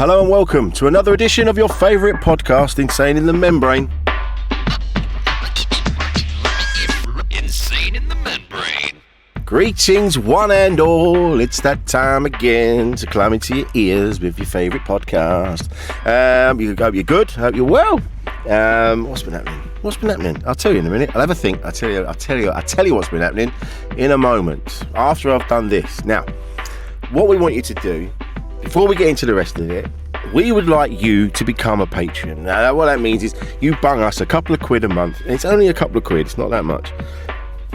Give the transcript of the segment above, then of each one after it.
Hello and welcome to another edition of your favourite podcast, Insane in the Membrane. Insane in the Membrane. Greetings one and all, it's that time again to climb into your ears with your favourite podcast. You hope you're good, hope you're well. What's been happening? I'll tell you in a minute. I'll have a think. I'll tell you what's been happening in a moment after I've done this. Now, what we want you to do, before we get into the rest of it, we would like you to become a patron. Now, what that means is you bung us a couple of quid a month. And it's only a couple of quid, it's not that much.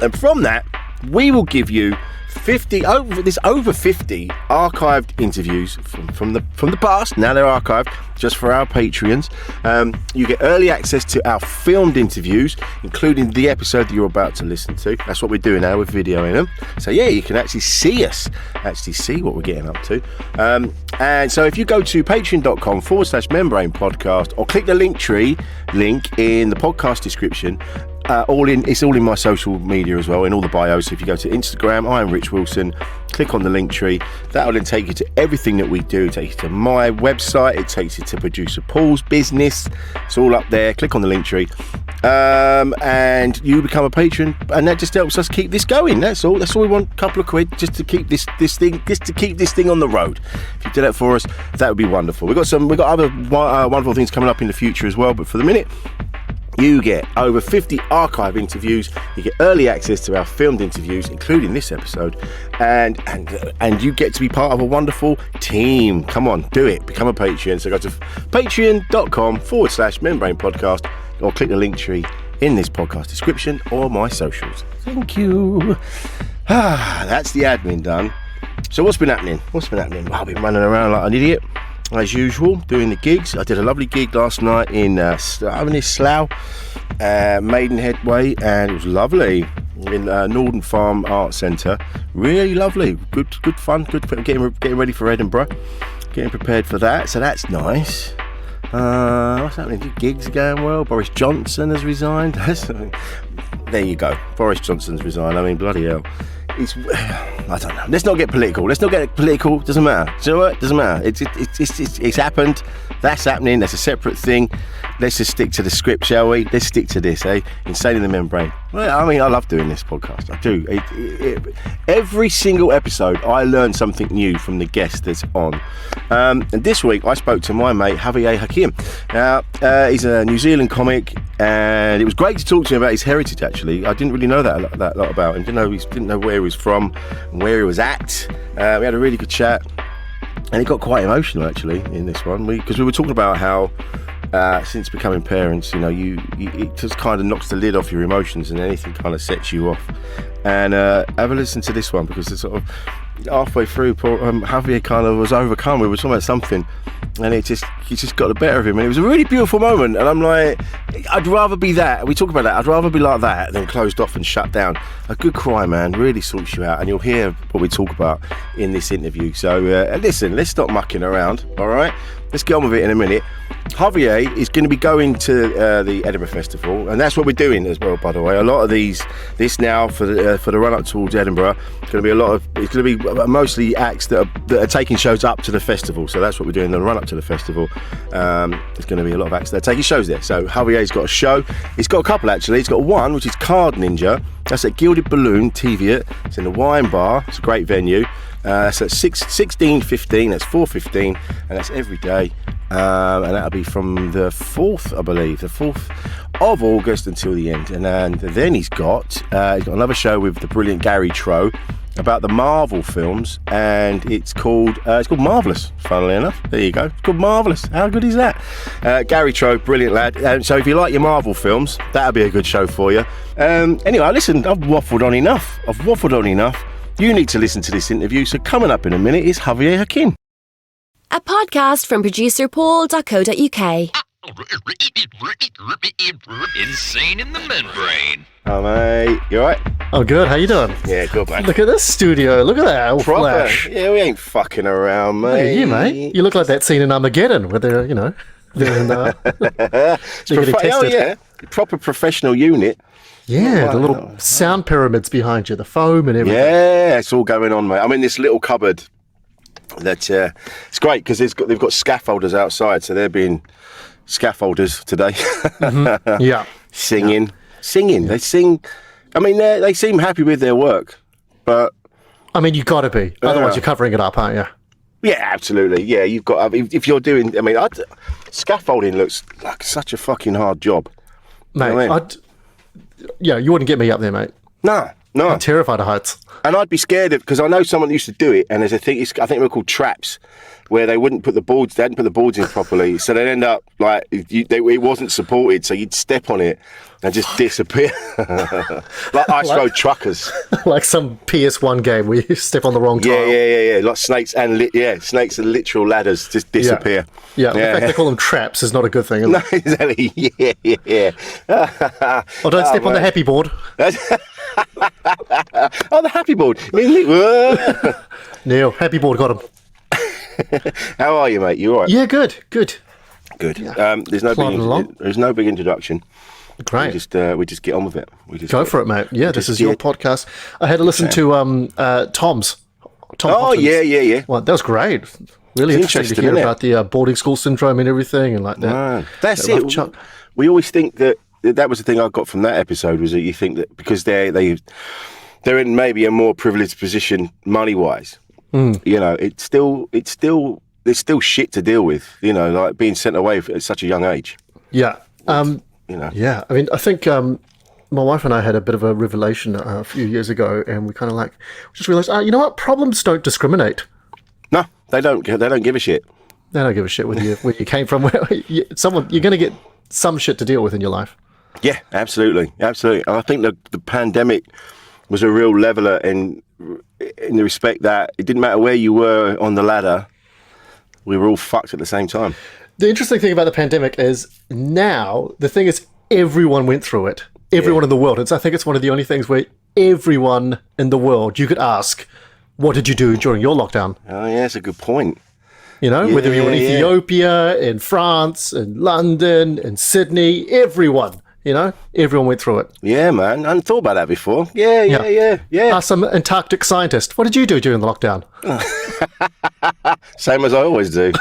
And from that, we will give you over 50 archived interviews from the past. Now they're archived just for our Patreons. You get early access to our filmed interviews, including the episode that you're about to listen to. That's what we're doing now, we're videoing them. So yeah, you can actually see us, see what we're getting up to. And so if you go to patreon.com/membrane podcast or click the Linktree link in the podcast description, it's all in my social media as well, in all the bios. So if you go to Instagram, I am Rich Wilson, click on the Linktree. That will then take you to everything that we do. It takes you to my website, it takes you to producer Paul's business. It's all up there. Click on the Linktree, and you become a patron, and that just helps us keep this going. That's all we want. A couple of quid just to keep this thing on the road. If you do that for us, that would be wonderful. We've got other wonderful things coming up in the future as well, but for the minute, you get over 50 archive interviews, you get early access to our filmed interviews, including this episode, and you get to be part of a wonderful team. Come on, do it. Become a Patreon. So go to patreon.com/membrane podcast or click the link tree in this podcast description or my socials. Thank you. That's the admin done. So what's been happening? Well, I've been running around like an idiot, as usual, doing the gigs. I did a lovely gig last night in Slough, Maidenhead Way, and it was lovely in Northern Farm Arts Centre. Really lovely, good fun, good getting ready for Edinburgh, getting prepared for that. So that's nice. What's happening? The gigs are going well. Boris Johnson has resigned. There you go. Boris Johnson's resigned. I mean, bloody hell. I don't know. Let's not get political. Doesn't matter. Do you know what? Doesn't matter. It's happened. That's happening. That's a separate thing. Let's just stick to the script, shall we? Let's stick to this, eh? Insane in the Membrane. Well, I mean, I love doing this podcast. I do. Every single episode, I learn something new from the guest that's on. And this week, I spoke to my mate, Javier Jarquin. Now, he's a New Zealand comic, and it was great to talk to him about his heritage, actually. I didn't really know that lot about him. Didn't know where he was from and where he was at. We had a really good chat, and it got quite emotional, actually, in this one. Because we were talking about how since becoming parents, it just kind of knocks the lid off your emotions and anything kind of sets you off. And have a listen to this one, because it's sort of halfway through, Javier kind of was overcome. We were talking about something, and it just got the better of him, and it was a really beautiful moment. And I'm like, I'd rather be that. We talk about that. I'd rather be like that than closed off and shut down. A good cry, man, really sorts you out, and you'll hear what we talk about in this interview. So listen, let's stop mucking around. All right, let's get on with it in a minute. Javier is going to be going to the Edinburgh Festival, and that's what we're doing as well, by the way. A lot of this now for the run up towards Edinburgh, it's going to be mostly acts that are taking shows up to the festival. So that's what we're doing, the run up to the festival. There's going to be a lot of acts that are taking shows there. So Javier's got a show. He's got a couple, actually. He's got one which is Card Ninja. That's at Gilded Balloon, Teviot. It's in the Wine Bar. It's a great venue. So it's 16:15, that's 4:15, and that's every day. And that'll be from the 4th, I believe, the 4th of August until the end. And then he's got another show with the brilliant Gary Tro about the Marvel films, and it's called Marvellous, funnily enough. There you go. It's called Marvellous. How good is that? Gary Tro, brilliant lad. So if you like your Marvel films, that'll be a good show for you. Anyway, listen, I've waffled on enough. You need to listen to this interview. So coming up in a minute is Javier Jarquin. A podcast from producer Paul.co.uk. Insane in the Membrane. Oh, mate. You alright? Oh, good. How you doing? Yeah, good, mate. Look at this studio. Look at that. Proper. Flash. Yeah, we ain't fucking around, mate. Look at you, mate. You look like that scene in Armageddon where they're, they're in, they're getting tested. Oh, yeah. Proper professional unit. Yeah, the little sound pyramids behind you, the foam and everything. Yeah, it's all going on, mate. I'm in this little cupboard That it's great because they've got scaffolders outside, so they're being scaffolders today. Yeah. Singing. They sing. I mean, they seem happy with their work, but I mean, you've got to be. Otherwise, you're covering it up, aren't you? yeah, absolutely. Yeah, you've got. I mean, if you're doing, I mean, scaffolding looks like such a fucking hard job, Mate, You know what I mean? yeah, you wouldn't get me up there, mate. No. I'm terrified of heights. And I'd be scared of, because I know someone used to do it, and there's a thing, I think they were called traps, where they wouldn't put the boards, they hadn't put the boards in properly, so they'd end up like, it wasn't supported, so you'd step on it and just disappear. Like ice road truckers. Like some PS1 game where you step on the wrong tile. Yeah. Like snakes and snakes and literal ladders just disappear. Yeah. The fact they call them traps is not a good thing, is No, it? exactly. Yeah. Or don't step on the happy board. Oh, the happy board. Neil, happy board got him. How are you, mate? You all right? Yeah, good. Good. Yeah. There's no big introduction. Great. We just get on with it. Go for it, mate. Yeah, this is your podcast. I had to listen to Tom's. Tom Oh, Hopkins. yeah. Well, that was great. Really It's interesting to interesting, hear isn't it? about the boarding school syndrome and everything and like that. Ah, that's that rough it. chuck. We always think that was the thing I got from that episode, was that you think that because they're in maybe a more privileged position money wise, you know, there's still shit to deal with, you know, like being sent away at such a young age. Yeah. You know. Yeah. I mean, I think my wife and I had a bit of a revelation a few years ago, and we kind of just realized, you know what? Problems don't discriminate. No, they don't give a shit. They don't give a shit where you came from. You're going to get some shit to deal with in your life. Yeah, absolutely. And I think the pandemic was a real leveler in the respect that it didn't matter where you were on the ladder, we were all fucked at the same time. The interesting thing about the pandemic is now the thing is everyone went through it. Everyone in the world. I think it's one of the only things where everyone in the world you could ask, what did you do during your lockdown? Oh yeah, that's a good point. You know, whether you were in Ethiopia, in France, in London, in Sydney, everyone went through it. Yeah, man. I hadn't thought about that before. Yeah. Ask some Antarctic scientist, what did you do during the lockdown? Same as I always do.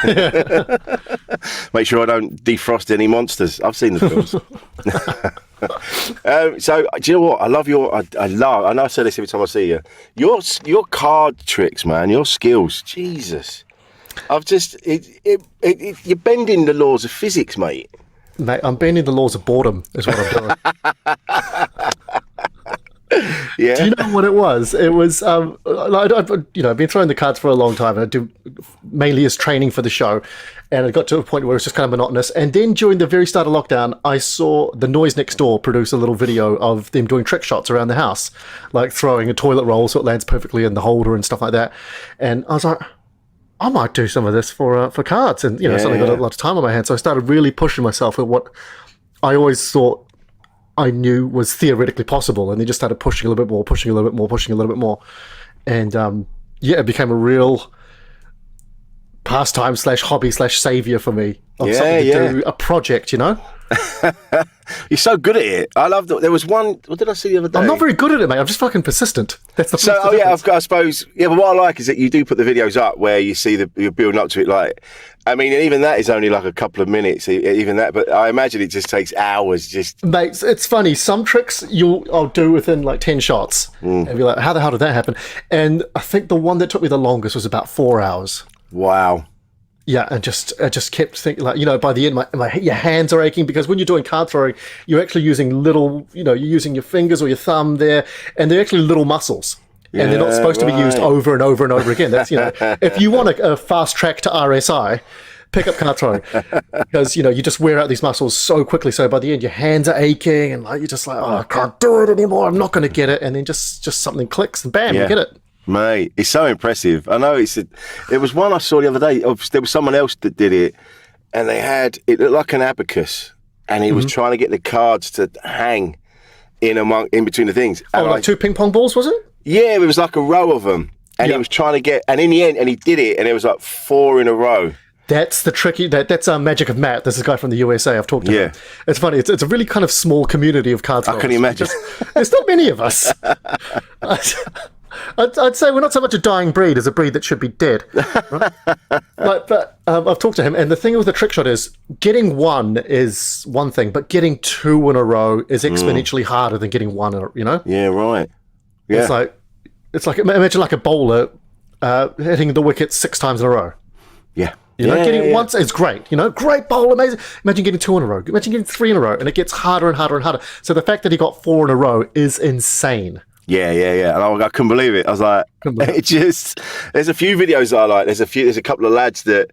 Make sure I don't defrost any monsters. I've seen the films. So, do you know what? I love I know I say this every time I see you. Your card tricks, man. Your skills. Jesus. You're bending the laws of physics, mate. Mate, I'm bending the laws of boredom is what I'm doing. Yeah. Do you know what it was? It was, I've been throwing the cards for a long time. And I do mainly as training for the show. And it got to a point where it was just kind of monotonous. And then during the very start of lockdown, I saw the Noise Next Door produce a little video of them doing trick shots around the house, like throwing a toilet roll so it lands perfectly in the holder and stuff like that. And I was like, I might do some of this for cards. And, suddenly got a lot of time on my hands. So I started really pushing myself at what I always thought I knew was theoretically possible, and then just started pushing a little bit more, pushing a little bit more. And it became a real pastime / hobby / savior for me of something to do, a project, You're so good at it. I love that. There was one. What did I see the other day? I'm not very good at it, mate. I'm just fucking persistent. That's the difference. I suppose. Yeah, but what I like is that you do put the videos up where you see you're building up to it. Like, I mean, even that is only like a couple of minutes. Even that, but I imagine it just takes hours. Mate, it's funny. Some tricks I'll do within like 10 shots, and be like, how the hell did that happen? And I think the one that took me the longest was about 4 hours. Wow. Yeah, and I just kept thinking, like, by the end, your hands are aching, because when you're doing card throwing, you're actually using you're using your fingers or your thumb there, and they're actually little muscles. And they're not supposed to be used over and over and over again. That's, if you want a fast track to RSI, pick up card throwing, because, you just wear out these muscles so quickly. So by the end, your hands are aching, and you're just like, I can't do it anymore. I'm not going to get it. And then just something clicks, and bam, you get it. Mate, it's so impressive. I know it was one I saw the other day. There was someone else that did it, and it looked like an abacus, and he was trying to get the cards to hang in between the things. And like 2 ping pong balls, was it? Yeah, it was like a row of them, and he was trying to get, and in the end, and he did it, and it was like 4 in a row. That's the tricky. That's Magic of Matt. This is a guy from the USA. I've talked to him. It's funny. It's a really kind of small community of card throwers. I can imagine. There's not many of us. I'd say we're not so much a dying breed as a breed that should be dead. Right? but I've talked to him, and the thing with the trick shot is getting one is one thing, but getting two in a row is exponentially harder than getting one. Yeah, right. Yeah. It's like imagine like a bowler hitting the wicket 6 times in a row. Yeah. Getting once is great. Great bowl, amazing. Imagine getting 2 in a row. Imagine getting 3 in a row, and it gets harder and harder and harder. So the fact that he got 4 in a row is insane. Yeah. And I couldn't believe it. I was like, there's a few videos that I like. There's a couple of lads that,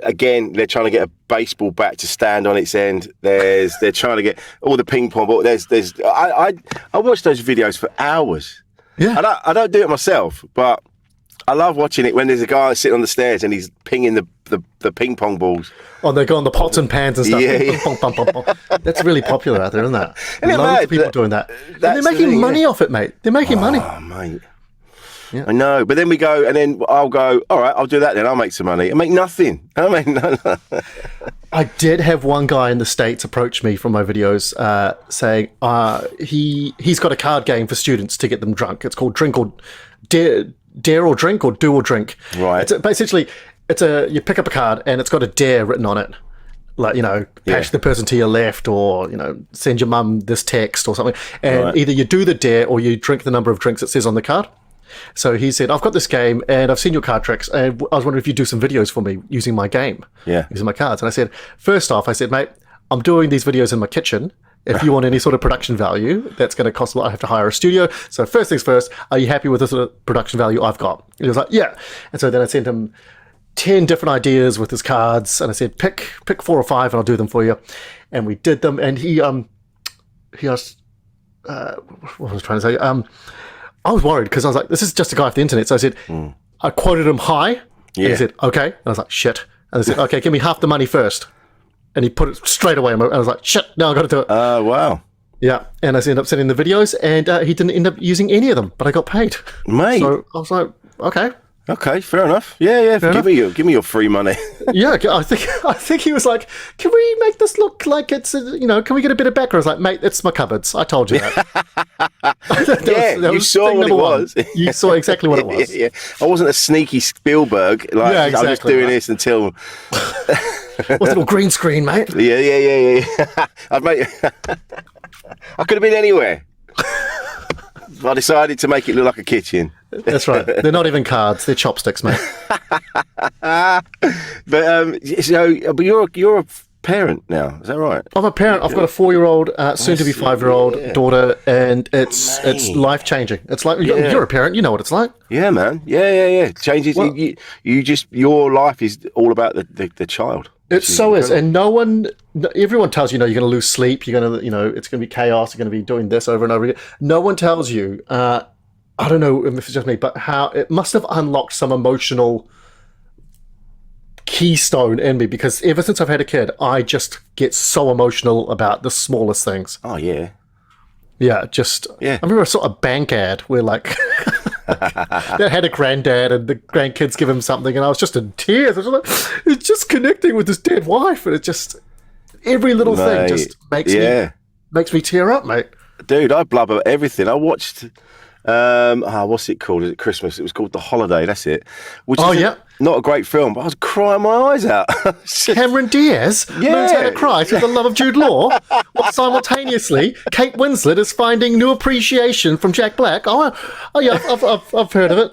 again, they're trying to get a baseball bat to stand on its end. They're trying to get all the ping pong ball. I watch those videos for hours. Yeah. I don't do it myself, but I love watching it when there's a guy sitting on the stairs and he's pinging the ping pong balls. Oh, they go on the pots and pans and stuff. Yeah. Pong, pong, pong, pong. That's really popular out there, isn't that? Isn't it, Loads mate? of people doing that. And That's they're making the thing, money off it, mate. They're making money. Oh, mate. Yeah. I know, but then we go, and then I'll go, all right, I'll do that then. I'll make some money. I make nothing. No. I did have one guy in the States approach me from my videos saying he's got a card game for students to get them drunk. It's called Drink or Dare or Drink or Do or Drink. Right. You pick up a card and it's got a dare written on it. Like, patch the person to your left or, send your mum this text or something. And either you do the dare or you drink the number of drinks it says on the card. So he said, I've got this game and I've seen your card tricks and I was wondering if you'd do some videos for me using my game. Yeah. Using my cards. And I said, first off, mate, I'm doing these videos in my kitchen. If you want any sort of production value, that's going to cost a lot. I have to hire a studio. So first things first, are you happy with the sort of production value I've got? And he was like, yeah. And so then I sent him 10 different ideas with his cards. And I said, pick 4 or 5 and I'll do them for you. And we did them. And he asked, what was I trying to say? I was worried because I was like, this is just a guy off the internet. So I said, I quoted him high. Yeah. And he said, okay. And I was like, shit. And I said, okay, give me half the money first. And he put it straight away. And I was like, shit, no, I got to do it. Oh, wow. Yeah. And I ended up sending the videos and he didn't end up using any of them, but I got paid. Mate. So I was like, okay. Okay, fair enough. Yeah. Give me your free money. Yeah, I think he was like, can we make this look like it's, can we get a bit of background? I was like, mate, it's my cupboards. I told you that. You saw what it was. You saw exactly what it was. Yeah. I wasn't a sneaky Spielberg. Exactly. I'm just doing this until... What's it all green screen, mate? Yeah. I could have been anywhere. I decided to make it look like a kitchen. That's right. They're not even cards; they're chopsticks, mate. But you're a parent now. Is that right? I'm a parent. I've got a 4-year-old, soon to be 5-year-old daughter, and it's life changing. It's like you're a parent. You know what it's like. Yeah, man. Yeah. Changes. Well, your life is all about the child. It so is, and everyone tells you, you're going to lose sleep, you're going to, it's going to be chaos, you're going to be doing this over and over again. No one tells you, I don't know if it's just me, but how it must have unlocked some emotional keystone in me, because ever since I've had a kid, I just get so emotional about the smallest things. Oh, yeah. Yeah, I remember I saw a bank ad where they had a granddad and the grandkids give him something and I was just in tears. I was like, it's just connecting with his dead wife, and it just every little thing just makes me tear up, mate. Dude, I blubber everything. I watched what's it called? Is it Christmas? It was called The Holiday, that's it. Which is not a great film, but I was crying my eyes out. Cameron Diaz knows how to cry through the love of Jude Law, while simultaneously Kate Winslet is finding new appreciation from Jack Black. Oh yeah, I've heard of it.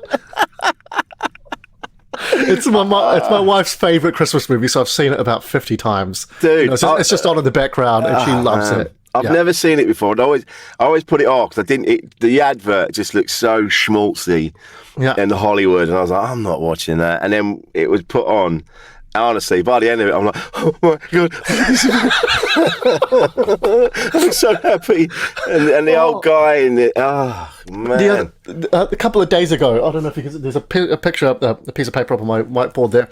It's my wife's favourite Christmas movie, so I've seen it about 50 times. Dude, it's just on in the background, and she loves it. I've never seen it before. I always put it off because the advert just looked so schmaltzy in the Hollywood, and I was like, I'm not watching that. And then it was put on. Honestly, by the end of it, I'm like, oh my God, I'm so happy. And the old guy in it, man. A couple of days ago, I don't know if you can, there's a picture up, a piece of paper up on my whiteboard there.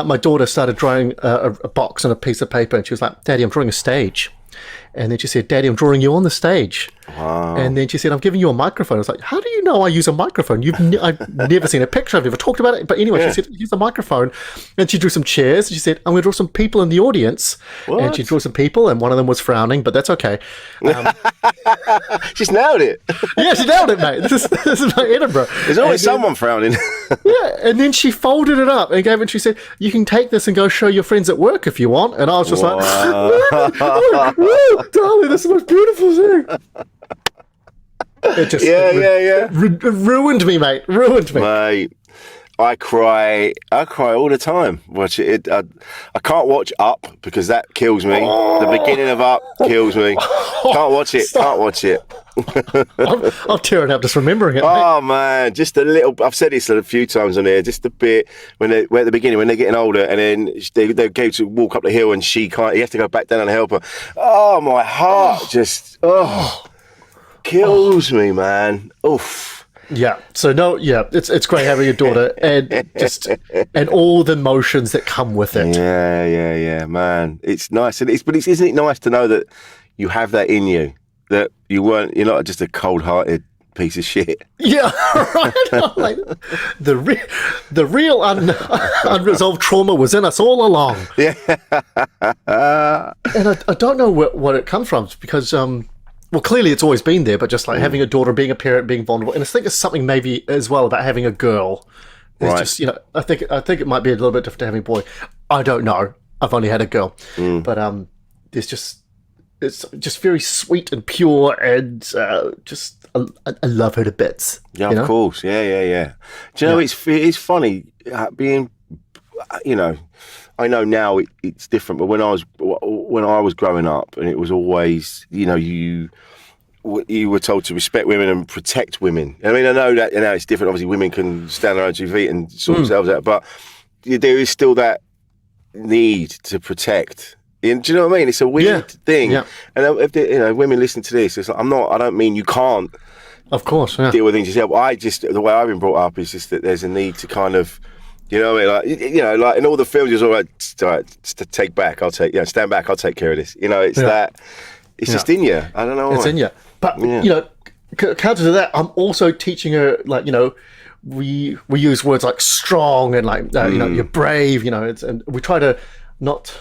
My daughter started drawing a box on a piece of paper, and she was like, Daddy, I'm drawing a stage. And then she said, Daddy, I'm drawing you on the stage. Wow. And then she said, I'm giving you a microphone. I was like, how do you know I use a microphone? I've never seen a picture. I've never talked about it. But anyway, she said, use a microphone. And she drew some chairs. She said, I'm going to draw some people in the audience. What? And she drew some people, and one of them was frowning, but that's okay. She's nailed it. Yeah, she nailed it, mate. This is like Edinburgh. There's always someone frowning. Yeah, and then she folded it up and gave it. And she said, "You can take this and go show your friends at work if you want." And I was just like, "Oh, darling, this is the most beautiful thing." It just ruined me, mate. Ruined me. Mate, I cry all the time. Watch it. I can't watch Up because that kills me. The beginning of Up kills me. Can't watch it. Can't watch it. I'm tearing up just remembering it. Oh man, just a little. I've said this a few times on here. Just a bit when they're at the beginning, when they're getting older, and then they go to walk up the hill, and she can't. You have to go back down and help her. Oh, my heart just kills me, man. Oof. Yeah. So no, yeah, it's great having a daughter, and all the emotions that come with it. Yeah, man. It's nice, but isn't it nice to know that you have that in you, that you're not just a cold-hearted piece of shit. Yeah, right. Like, the real unresolved trauma was in us all along. Yeah. And I don't know what it comes from, because well, clearly it's always been there, but just like having a daughter, being a parent, being vulnerable, and I think it's something maybe as well about having a girl. It's Right. just, I think it might be a little bit different to having a boy. I don't know. I've only had a girl, but it's just very sweet and pure, and I love her to bits. Yeah, of course. Yeah. Do you know, it's funny being, I know now it's different, but when I was growing up, and it was always, you were told to respect women and protect women. I mean, I know that now it's different. Obviously, women can stand on their own 2 feet and sort themselves out, but there is still that need to protect. And do you know what I mean? It's a weird thing. Yeah. And if women listen to this, it's like, I don't mean you can't. Of course, deal with things yourself. The way I've been brought up is just that there's a need to kind of, like in all the films, it's all right, take back, stand back, I'll take care of this. It's that, it's just in you. I don't know why. It's in you. But, counter to that, I'm also teaching her, like, we use words like strong and like, you're brave, and we try to not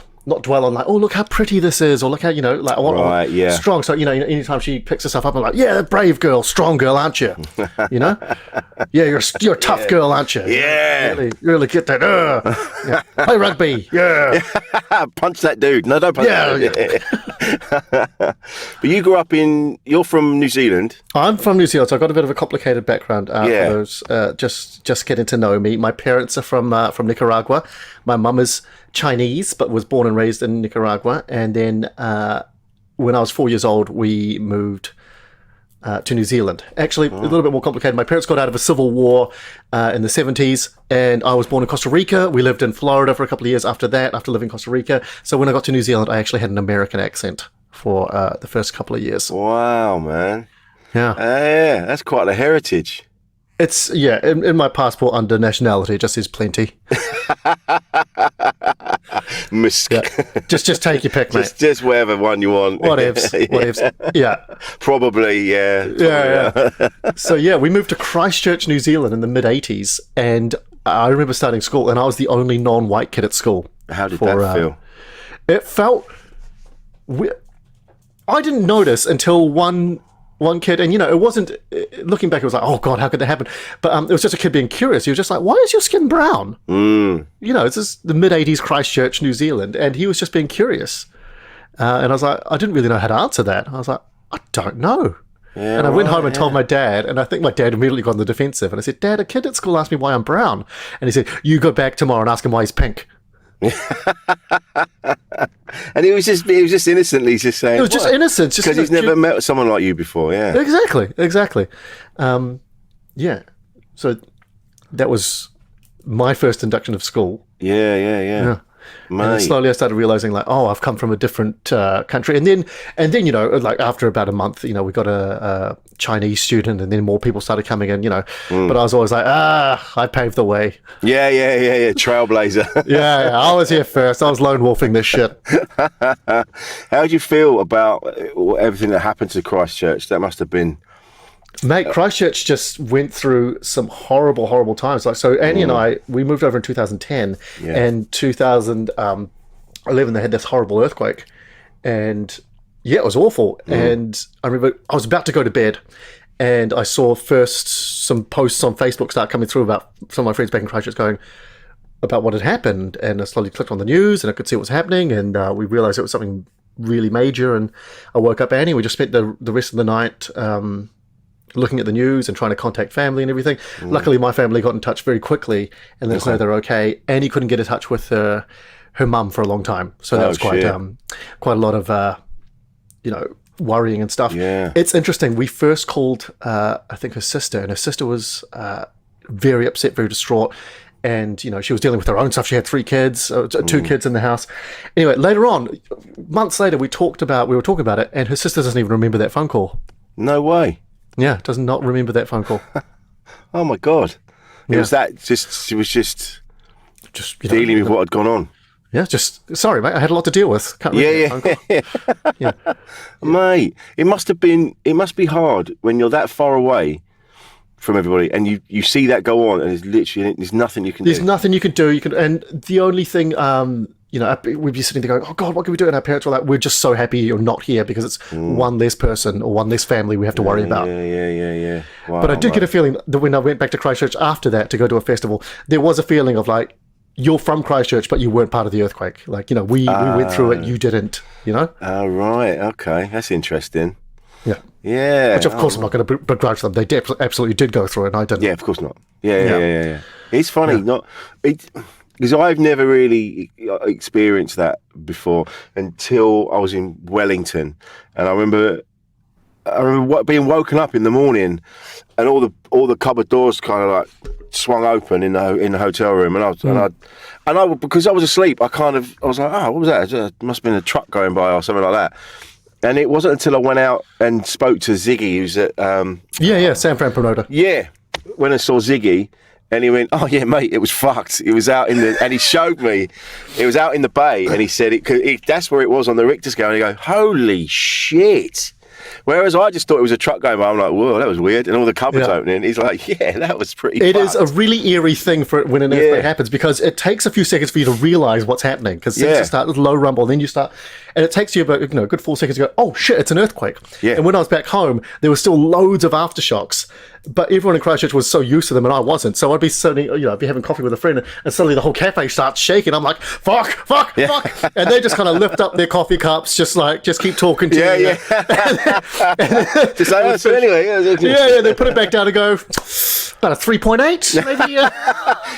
dwell on like, oh, look how pretty this is, or look how, like, I want strong. So, anytime she picks herself up, I'm like, yeah, brave girl, strong girl, aren't you? Yeah, you're a tough girl, aren't you? Yeah. Really get that. Play rugby. Yeah. Punch that dude. No, don't punch that. But you grew up you're from New Zealand. I'm from New Zealand, so I've got a bit of a complicated background for those just getting to know me. My parents are from Nicaragua. My mum is Chinese, but was born and raised in Nicaragua. And then when I was 4 years old, we moved to New Zealand. Actually, a little bit more complicated. My parents got out of a civil war in the 70s, and I was born in Costa Rica. We lived in Florida for a couple of years after that, after living in Costa Rica. So when I got to New Zealand, I actually had an American accent for the first couple of years. Wow, man. Yeah. Yeah, that's quite a heritage. It's, in my passport under nationality, it just says plenty. Yeah. Just take your pick, mate. Just whatever one you want. Whatevs. Yeah. Probably, yeah. Yeah. So, we moved to Christchurch, New Zealand in the mid-'80s, and I remember starting school, and I was the only non-white kid at school. How did that feel? It felt weird. I didn't notice until one kid, and it wasn't, looking back, it was like, oh God, how could that happen? But it was just a kid being curious. He was just like, why is your skin brown? It's just the mid-'80s Christchurch, New Zealand, and he was just being curious. And I was like, I didn't really know how to answer that. I was like, I don't know. Yeah, and I went home and told my dad, and I think my dad immediately got on the defensive. And I said, Dad, a kid at school asked me why I'm brown. And he said, you go back tomorrow and ask him why he's pink. And he was just innocently just saying it was just innocent, because he's never met someone like you before. Exactly. So that was my first induction of school. Yeah. And then Mate. slowly I started realizing, like, oh, I've come from a different country. And then, you know, like after about a month, you know, we got a Chinese student, and then more people started coming in, you know. But I was always like, I paved the way. Yeah. Trailblazer. Yeah, I was here first. I was lone wolfing this shit. How did you feel about everything that happened to Christchurch? That must have been... Mate, Christchurch just went through some horrible, horrible times. Like, so Annie and I, we moved over in 2010, and 2011 they had this horrible earthquake, and yeah, it was awful. And I remember I was about to go to bed, and I saw first some posts on Facebook start coming through about some of my friends back in Christchurch going about what had happened, and I slowly clicked on the news, and I could see what was happening, and we realized it was something really major. And I woke up Annie. We just spent the rest of the night looking at the news and trying to contact family and everything. Luckily, my family got in touch very quickly and let us know they're okay. Annie couldn't get in touch with her mum for a long time, so that was quite a lot of you know, worrying and stuff. Yeah. It's interesting. We first called I think her sister, and her sister was very upset, very distraught. And, you know, she was dealing with her own stuff. She had 3 kids, 2 kids in the house. Anyway, later on, months later, we were talking about it, and her sister doesn't even remember that phone call. No way. Yeah, does not remember that phone call. Oh my God. It Yeah. was that, she was just Just, you know, dealing with what had gone on. Yeah, just, sorry, mate, I had a lot to deal with. Can't remember that phone call. Yeah. Mate, it must be hard when you're that far away from everybody, and you see that go on, and there's nothing you can There's do. nothing you can do. And the only thing, you know, we'd be sitting there going, oh God, what can we do? And our parents were like, we're just so happy you're not here, because it's one less person or one less family we have to worry about. Yeah. Wow, But I did get a feeling that when I went back to Christchurch after that to go to a festival, there was a feeling of like, you're from Christchurch, but you weren't part of the earthquake. Like, you know, we went through it, you didn't, you know? Oh, right. Okay. That's interesting. Yeah. Yeah. Which, of course, I'm not going to begrudge them. They absolutely did go through it, and I didn't. Yeah, of course not. Yeah. It's funny, because I've never really experienced that before until I was in Wellington, and I remember being woken up in the morning, and all the cupboard doors kind of like swung open in the hotel room, and I because I was asleep, I was like, oh, what was that? It must have been a truck going by or something like that. And it wasn't until I went out and spoke to Ziggy, who's at... San Fran promoter. Yeah, when I saw Ziggy, and he went, oh yeah, mate, it was fucked. It was out and he showed me, it was out in the bay, and he said, that's where it was on the Richter scale, and he go, holy shit. Whereas I just thought it was a truck going by. I'm like, whoa, that was weird. And all the cupboards opening. He's like, yeah, that was pretty It fucked. is a really eerie thing for when an earthquake happens, because it takes a few seconds for you to realise what's happening. Because things just start with low rumble, then you start... And it takes you about, a good 4 seconds to go, oh shit, it's an earthquake. Yeah. And when I was back home, there were still loads of aftershocks, but everyone in Christchurch was so used to them and I wasn't. So I'd be sitting, I'd be having coffee with a friend, and suddenly the whole cafe starts shaking. I'm like, fuck. And they just kind of lift up their coffee cups, just keep talking to you. Yeah. Just like, so anyway. Yeah, they put it back down and go, about a 3.8, maybe.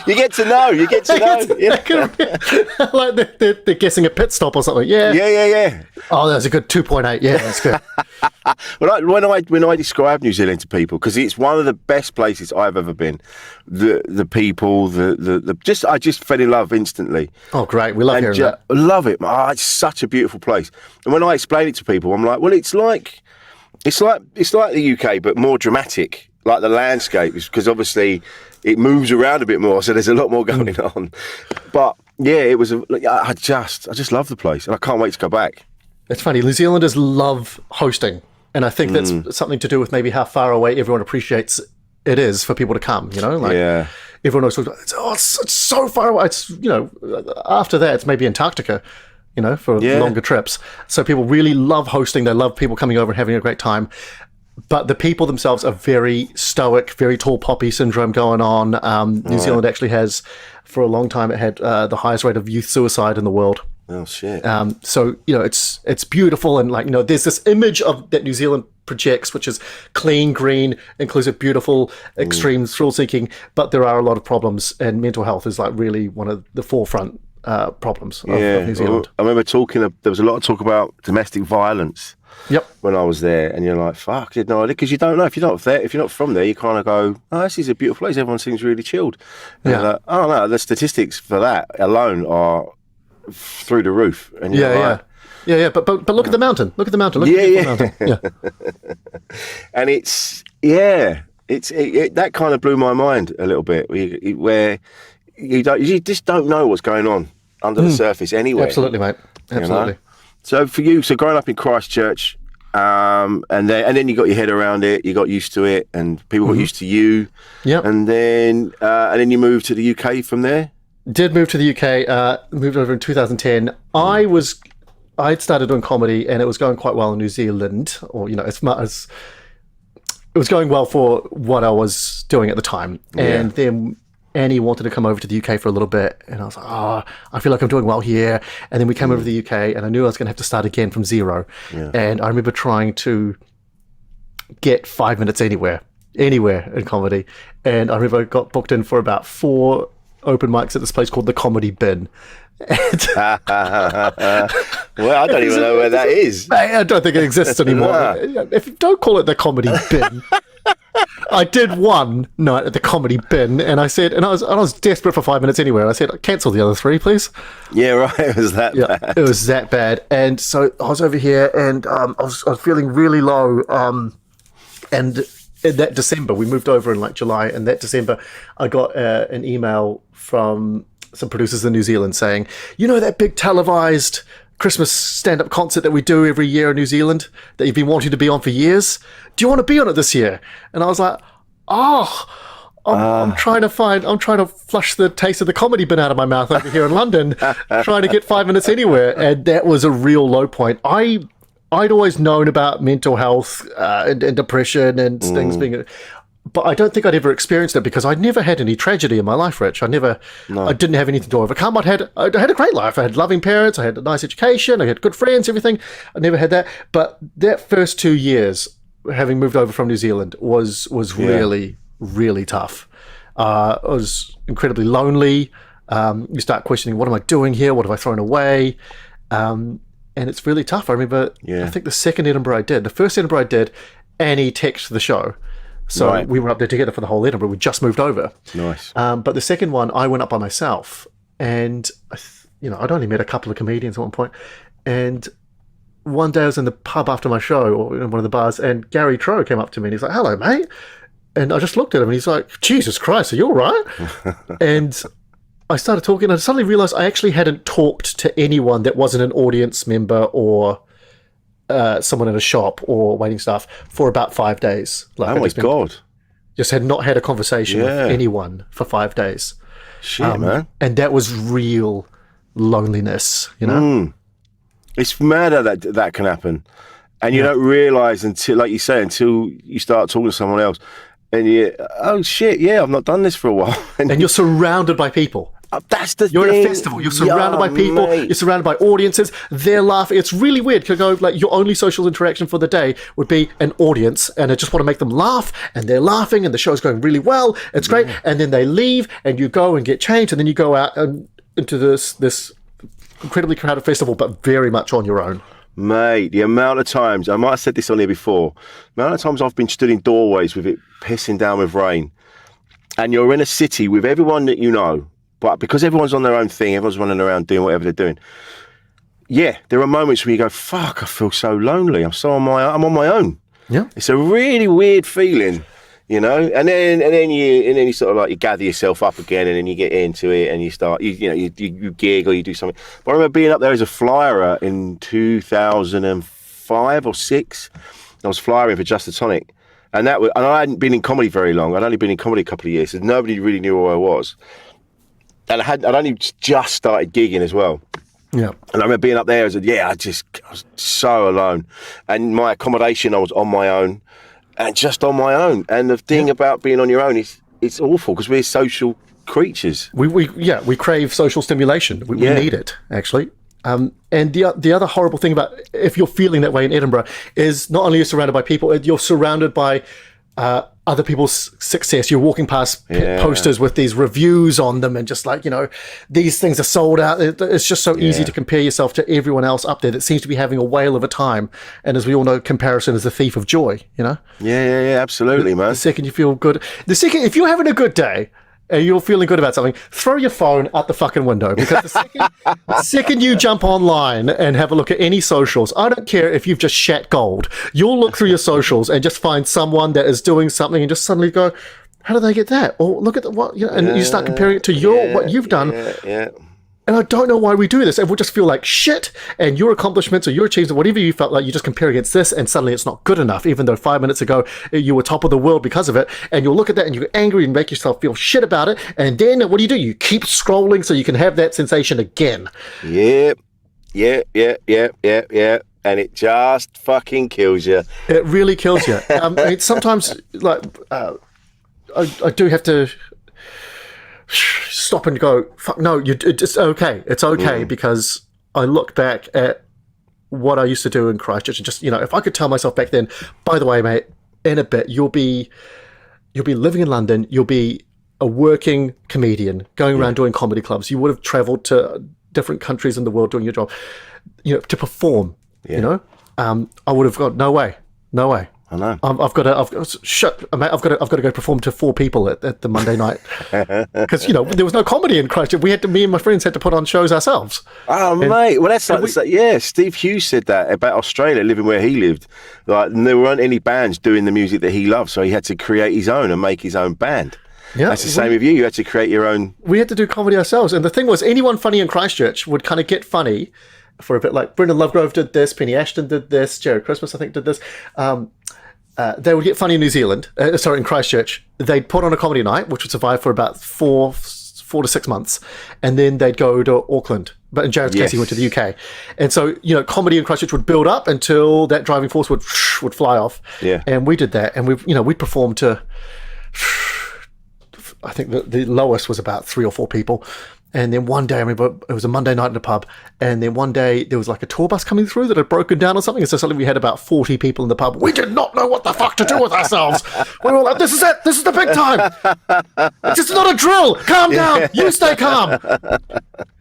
You get to know. Yeah. Like they're guessing a pit stop or something. Yeah. Oh, that's a good 2.8. Yeah, that's good. When I describe New Zealand to people, because it's one of the best places I've ever been, the people, I just fell in love instantly. Oh, great! We love hearing that. Love it. Oh, it's such a beautiful place. And when I explain it to people, I'm like, well, it's like the UK, but more dramatic. Like the landscape, because obviously it moves around a bit more, so there's a lot more going on. But yeah, it was. I just love the place, and I can't wait to go back. It's funny. New Zealanders love hosting, and I think that's something to do with maybe how far away everyone appreciates it is for people to come. Everyone always talks about, it's so far away. It's after that, it's maybe Antarctica. For longer trips. So people really love hosting. They love people coming over and having a great time. But the people themselves are very stoic, very tall poppy syndrome going on. New Zealand actually has, for a long time, it had the highest rate of youth suicide in the world. Oh, shit. So, it's beautiful. And, there's this image that New Zealand projects, which is clean, green, inclusive, beautiful, extreme, thrill-seeking. But there are a lot of problems. And mental health is, really one of the forefront problems of New Zealand. I remember there was a lot of talk about domestic violence. Yep. When I was there, and you're like, fuck, I did no idea, because you don't know if you're not from there, you kind of go, oh, this is a beautiful place. Everyone seems really chilled. And like, oh no, the statistics for that alone are through the roof. And you're like, yeah. But look at the mountain. Look at the mountain. Look at the mountain. Yeah. And it that kind of blew my mind a little bit, where you just don't know what's going on under the surface anyway. Absolutely, mate. Absolutely. You know? So for you, growing up in Christchurch, and then you got your head around it, you got used to it, and people got used to you. Yeah. And then you moved to the UK from there. Did move to the UK. Moved over in 2010. I'd started doing comedy, and it was going quite well in New Zealand, or it was going well for what I was doing at the time. And then Annie wanted to come over to the UK for a little bit, and I was like, I feel like I'm doing well here. And then we came over to the UK, and I knew I was going to have to start again from zero. Yeah. And I remember trying to get 5 minutes anywhere in comedy. And I remember I got booked in for about 4 open mics at this place called the Comedy Bin. Well, I don't even know where that is. I don't think it exists anymore. If you don't call it the Comedy Bin. I did one night at the Comedy Bin, and I was desperate for 5 minutes anyway. And I said, cancel the other 3, please. Yeah, right. It was that bad. It was that bad. And so I was over here, and I was feeling really low. And in that December, we moved over in like July, and that December, I got an email from some producers in New Zealand saying, that big televised Christmas stand-up concert that we do every year in New Zealand that you've been wanting to be on for years? Do you want to be on it this year? And I was like, I'm trying to flush the taste of the Comedy Bin out of my mouth over here in London, trying to get 5 minutes anywhere. And that was a real low point. I'd always known about mental health and depression and things being... But I don't think I'd ever experienced it because I'd never had any tragedy in my life, Rich. I didn't have anything to overcome. I had a great life. I had loving parents. I had a nice education. I had good friends, everything. I never had that. But that first 2 years, having moved over from New Zealand, was really, really tough. I was incredibly lonely. You start questioning, what am I doing here? What have I thrown away? And it's really tough. I remember, I think the first Edinburgh I did, Annie texted the show. So we were up there together for the whole Edinburgh. We just moved over. Nice. But the second one, I went up by myself. And, I'd only met a couple of comedians at one point. And one day I was in the pub after my show, or in one of the bars, and Gary Trow came up to me and he's like, hello, mate. And I just looked at him and he's like, Jesus Christ, are you all right? And I started talking, and I suddenly realized I actually hadn't talked to anyone that wasn't an audience member or someone in a shop or waiting staff for about 5 days. Oh my God. Just had not had a conversation with anyone for 5 days. Shit, man. And that was real loneliness, It's mad how that can happen. And you don't realise until you start talking to someone else and oh shit, I've not done this for a while. And you're surrounded by people. That's the You're thing. at a festival. You're surrounded by people. Mate. You're surrounded by audiences. They're laughing. It's really weird to go like your only social interaction for the day would be an audience, and I just want to make them laugh, and they're laughing, and the show's going really well. It's great, and then they leave, and you go and get changed, and then you go out and into this incredibly crowded festival, but very much on your own. Mate, the amount of times, I might have said this on here before, the amount of times I've been stood in doorways with it pissing down with rain, and you're in a city with everyone that you know. But because everyone's on their own thing, everyone's running around doing whatever they're doing. Yeah, there are moments where you go, fuck, I feel so lonely. I'm on my own. Yeah. It's a really weird feeling, And then you sort of like you gather yourself up again, and then you get into it, and you start you gig or you do something. But I remember being up there as a flyer in 2005 or 6. I was flyering for Just a Tonic. And I hadn't been in comedy very long. I'd only been in comedy a couple of years, so nobody really knew who I was. And I'd only just started gigging as well. Yeah. And I remember being up there, I was so alone. And my accommodation, I was on my own, and just on my own. And the thing about being on your own is it's awful because we're social creatures. We crave social stimulation. We need it, actually. And the other horrible thing about if you're feeling that way in Edinburgh is not only you're surrounded by people, you're surrounded by other people's success. You're walking past posters with these reviews on them and just like, these things are sold out. It's just so easy to compare yourself to everyone else up there that seems to be having a whale of a time. And as we all know, comparison is the thief of joy, Yeah, absolutely, man. The second you feel good, if you're having a good day and you're feeling good about something, throw your phone out the fucking window, because the second you jump online and have a look at any socials, I don't care if you've just shat gold, you'll look through your socials and just find someone that is doing something and just suddenly go, how do they get that? Or look at what, and you start comparing it to what you've done. Yeah. And I don't know why we do this. And we'll just feel like shit, and your accomplishments or your achievements, whatever you felt like, you just compare against this, and suddenly it's not good enough, even though 5 minutes ago you were top of the world because of it. And you'll look at that and you're angry and make yourself feel shit about it. And then what do? You keep scrolling so you can have that sensation again. Yeah. And it just fucking kills you. It really kills you. I mean, sometimes, like, I do have to stop and go, fuck, no, it's okay. It's okay, because I look back at what I used to do in Christchurch and just, if I could tell myself back then, by the way, mate, in a bit, you'll be living in London, you'll be a working comedian going around doing comedy clubs. You would have traveled to different countries in the world doing your job, to perform, I would have gone, no way. I know. I've got to go perform to 4 people at the Monday night, because there was no comedy in Christchurch. Me and my friends had to put on shows ourselves. Oh, mate. Well, that's like Steve Hughes said that about Australia, living where he lived. Like, there weren't any bands doing the music that he loved, so he had to create his own and make his own band. Yeah, that's the same with you. You had to create your own. We had to do comedy ourselves, and the thing was, anyone funny in Christchurch would kind of get funny for a bit. Like Brendan Lovegrove did this, Penny Ashton did this, Jared Christmas I think did this. They would get funny in New Zealand, in Christchurch. They'd put on a comedy night, which would survive for about 4 to 6 months, and then they'd go to Auckland. But in Jared's case, he went to the UK. And so, comedy in Christchurch would build up until that driving force would fly off. Yeah. And we did that, and we performed to, I think the lowest was about 3 or 4 people. And then one day, I remember it was a Monday night in a pub, and then one day there was like a tour bus coming through that had broken down or something, and so suddenly we had about 40 people in the pub. We did not know what the fuck to do with ourselves. We were like, this is it. This is the big time. This is not a drill. Calm down. You stay calm.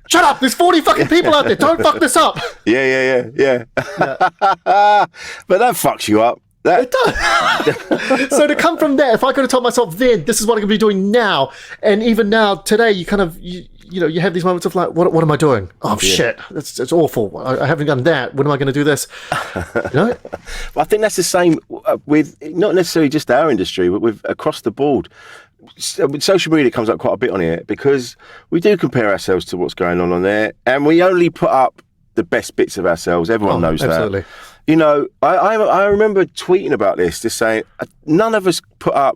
Shut up. There's 40 fucking people out there. Don't fuck this up. Yeah. But that fucks you up. It does. So to come from there, if I could have told myself then, this is what I'm going to be doing now, and even now, today, you kind of, you have these moments of like, what am I doing? Oh, shit, it's awful. I haven't done that. When am I going to do this? Well, I think that's the same with not necessarily just our industry, but with across the board. Social media comes up quite a bit on here because we do compare ourselves to what's going on there, and we only put up the best bits of ourselves. Everyone knows absolutely. That. I remember tweeting about this, just saying, none of us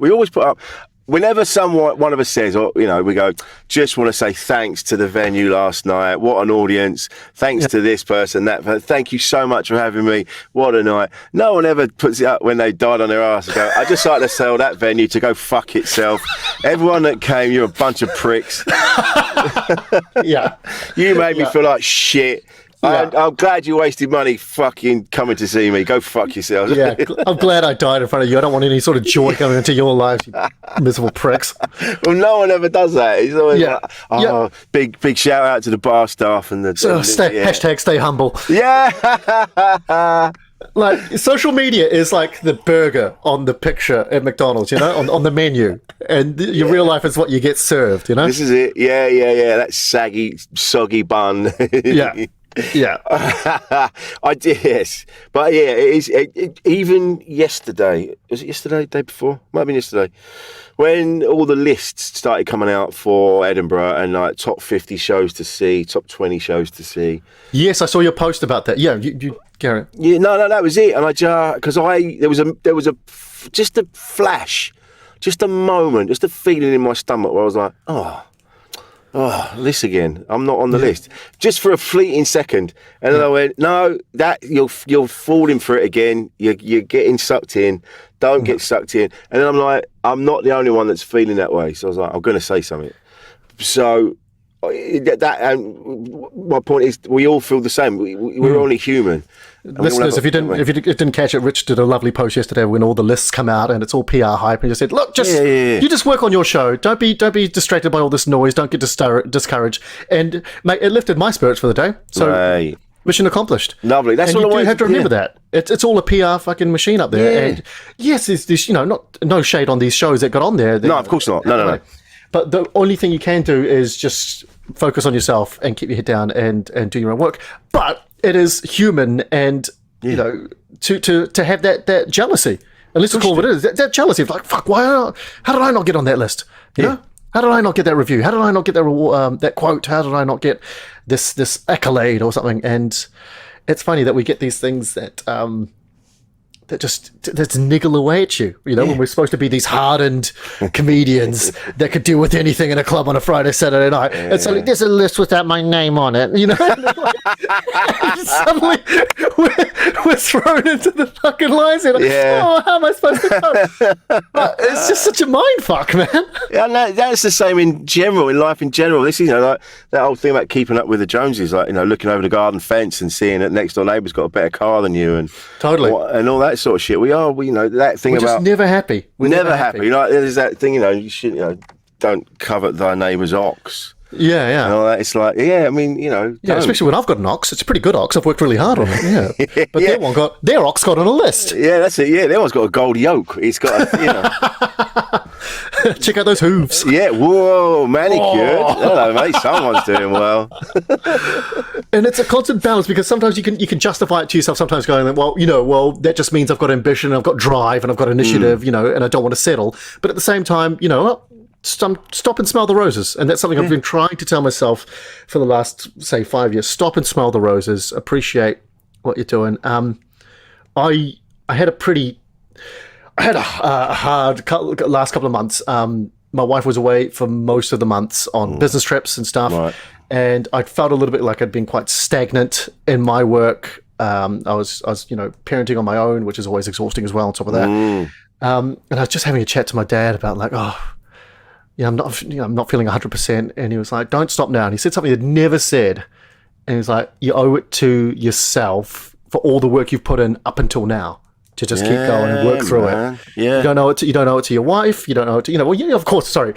we always put up, whenever one of us says, we go, just want to say thanks to the venue last night, what an audience, thanks to this person, thank you so much for having me, what a night. No one ever puts it up when they died on their ass and go, I'd just like to tell that venue to go fuck itself. Everyone that came, you're a bunch of pricks. Yeah. You made me feel like shit. Yeah. I'm glad you wasted money fucking coming to see me. Go fuck yourselves. Yeah, I'm glad I died in front of you. I don't want any sort of joy coming into your lives, you miserable pricks. Well, no one ever does that. It's always like, big shout out to the bar staff and the... Hashtag stay humble. Yeah. Like, social media is like the burger on the picture at McDonald's, on the menu. And your real life is what you get served, This is it. Yeah. That saggy, soggy bun. Yeah. I did, yes. But yeah, it is. Even yesterday, was it yesterday, day before? Might have been yesterday, when all the lists started coming out for Edinburgh and like top 50 shows to see, top 20 shows to see. Yes, I saw your post about that. Yeah, you Garrett. Yeah, no, that was it. And there was just a flash, just a moment, just a feeling in my stomach where I was like, oh, this again. I'm not on the list. Just for a fleeting second. And then I went, no, that you're falling for it again. You're getting sucked in. Don't get sucked in. And then I'm like, I'm not the only one that's feeling that way. So I was like, I'm going to say something. So my point is, we all feel the same. We're only human. Listeners, if you didn't catch it, Rich did a lovely post yesterday when all the lists come out and it's all PR hype, and you said, look, you just work on your show. Don't be distracted by all this noise. Don't get discouraged. And mate, it lifted my spirits for the day. So mission accomplished. Lovely. That's and what you do have to remember that. It's all a PR fucking machine up there. Yeah. And yes, there's this, no shade on these shows that got on there. No, of course not. No. But the only thing you can do is just focus on yourself and keep your head down and do your own work. But it is human, and you know, to have that jealousy. And let's call it what it is. That jealousy of like, fuck, how did I not get on that list? You know? How did I not get that review? How did I not get that that quote? How did I not get this accolade or something? And it's funny that we get these things that that niggle away at you, you know, when we're supposed to be these hardened comedians that could deal with anything in a club on a Friday, Saturday night. And suddenly there's a list without my name on it, you know. Suddenly we're thrown into the fucking lines. And oh, how am I supposed to cope? But it's just such a mind fuck, man. Yeah, no, that's the same in general, in life in general. This is, you know, like that whole thing about keeping up with the Joneses, like, you know, looking over the garden fence and seeing that next door neighbour's got a better car than you, and and all that sort of shit. We, you know, that thing we're about just never happy. We're never happy. You know, there's that thing, you know, you should, you know, don't covet thy neighbour's ox. Yeah. And all that. It's like, I mean, you know, yeah, especially when I've got an ox. It's a pretty good ox. I've worked really hard on it. Yeah, but their ox got on a list. Yeah, that's it. Yeah, their one's got a gold yoke. It's got, you know. Check out those hooves. Yeah, whoa, manicured. Hello, mate. Someone's doing well. And it's a constant balance, because sometimes you can justify it to yourself. Sometimes going, well, that just means I've got ambition, I've got drive, and I've got initiative, you know, and I don't want to settle. But at the same time, you know, stop and smell the roses. And that's something I've been trying to tell myself for the last, say, 5 years. Stop and smell the roses. Appreciate what you're doing. I had a hard last couple of months. My wife was away for most of the months on business trips and stuff. Right. And I felt a little bit like I'd been quite stagnant in my work. I was, you know, parenting on my own, which is always exhausting as well on top of that. And I was just having a chat to my dad about like, I'm not feeling 100%. And he was like, don't stop now. And he said something he'd never said. And he was like, you owe it to yourself for all the work you've put in up until now to just keep going and work through it. Yeah. You don't owe it to your wife. You don't owe it to, you know, well, of course, sorry.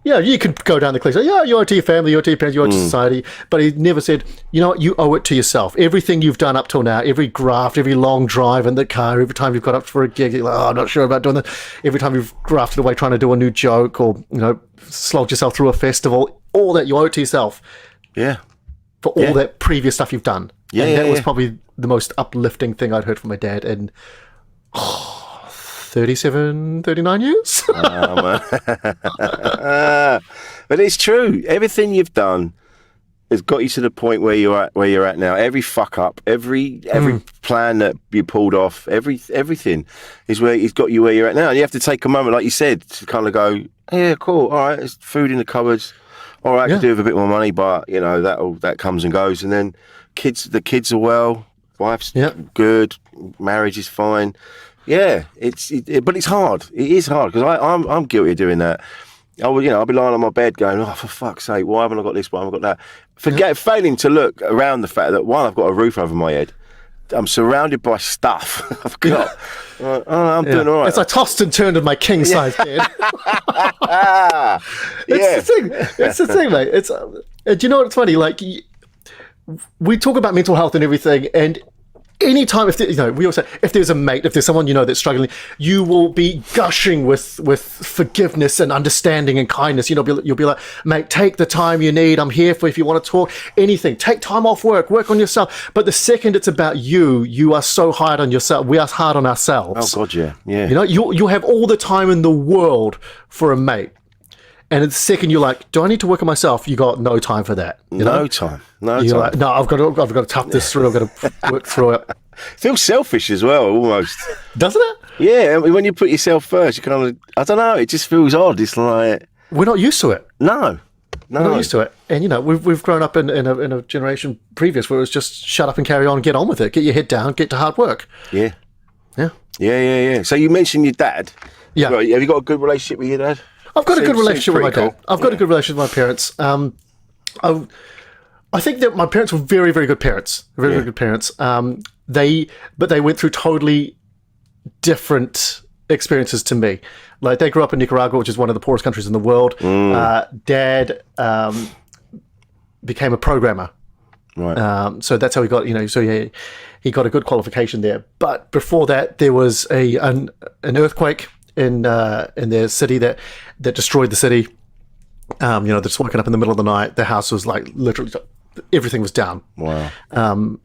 Yeah, you can go down the cliff. You owe it to your family, you owe it to your parents, you owe it to society. But he never said, you know what, you owe it to yourself. Everything you've done up till now, every graft, every long drive in the car, every time you've got up for a gig, you're like, I'm not sure about doing that. Every time you've grafted away trying to do a new joke, or, you know, slogged yourself through a festival, all that you owe it to yourself. Yeah. For all that previous stuff you've done. Yeah. And that was probably the most uplifting thing I'd heard from my dad in 37, 39 years. But it's true. Everything you've done has got you to the point where you're at now. Every fuck up, every plan that you pulled off, everything is where it's got you where you're at now. And you have to take a moment, like you said, to kind of go, yeah, cool, all right, there's food in the cupboards. All right, I could do with a bit more money, but you know that comes and goes. And then the kids are well, wife's good, marriage is fine. Yeah, but it's hard. It is hard, because I'm guilty of doing that. I'll be lying on my bed going, oh, for fuck's sake, why haven't I got this? Why haven't I got that? Failing to look around the fact that, one, I've got a roof over my head. I'm surrounded by stuff. I've got. I'm doing all right. As I tossed and turned in my king size bed. It's the thing, mate. It's. Do you know what's funny? Like, we talk about mental health and everything, and anytime, we always say, if there's a mate, if there's someone you know that's struggling, you will be gushing with forgiveness and understanding and kindness. You know, you'll be like, mate, take the time you need. I'm here for if you want to talk. Anything. Take time off work on yourself. But the second it's about you are so hard on yourself. We are hard on ourselves. Oh God, yeah. You know, you'll have all the time in the world for a mate. And the second you're like, do I need to work on myself? You got no time for that. No time. You're like, no, I've got to tough this through. I've got to work through it. Feels selfish as well, almost. Doesn't it? Yeah, I mean, when you put yourself first, you kind of, I don't know, it just feels odd. It's like, we're not used to it. No. We're not used to it. And you know, we've grown up in a generation previous where it was just shut up and carry on, get on with it, get your head down, get to hard work. Yeah. So you mentioned your dad. Yeah. Have you got a good relationship with your dad? I've got a good relationship with my dad. I've got a good relationship with my parents. I think that my parents were very, very good parents. Very good parents. They went through totally different experiences to me. Like, they grew up in Nicaragua, which is one of the poorest countries in the world. Dad became a programmer. Right. So that's how he got, he got a good qualification there. But before that, there was an earthquake in their city that destroyed the city. They're just waking up in the middle of the night. Their house was like literally everything was down. Wow. Mum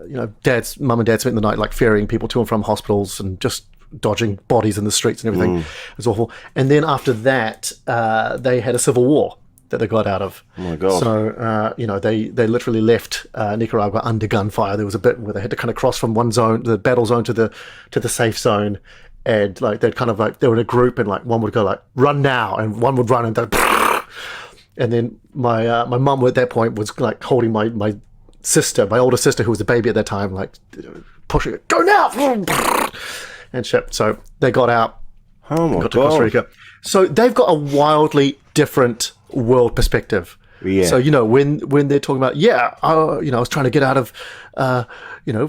and dad spent the night like ferrying people to and from hospitals and just dodging bodies in the streets and everything. It was awful. And then after that, they had a civil war that they got out of. Oh my God. So, they literally left Nicaragua under gunfire. There was a bit where they had to kind of cross from one zone, the battle zone, to the safe zone. And like they'd kind of like, they were in a group and like one would go like, run now. And one would run and then, and then my mum at that point was like holding my older sister, who was a baby at that time, like pushing it, go now. And shit. So they got out. Oh my got to God. Costa Rica. So they've got a wildly different world perspective. Yeah. So when they're talking about I was trying to get out of,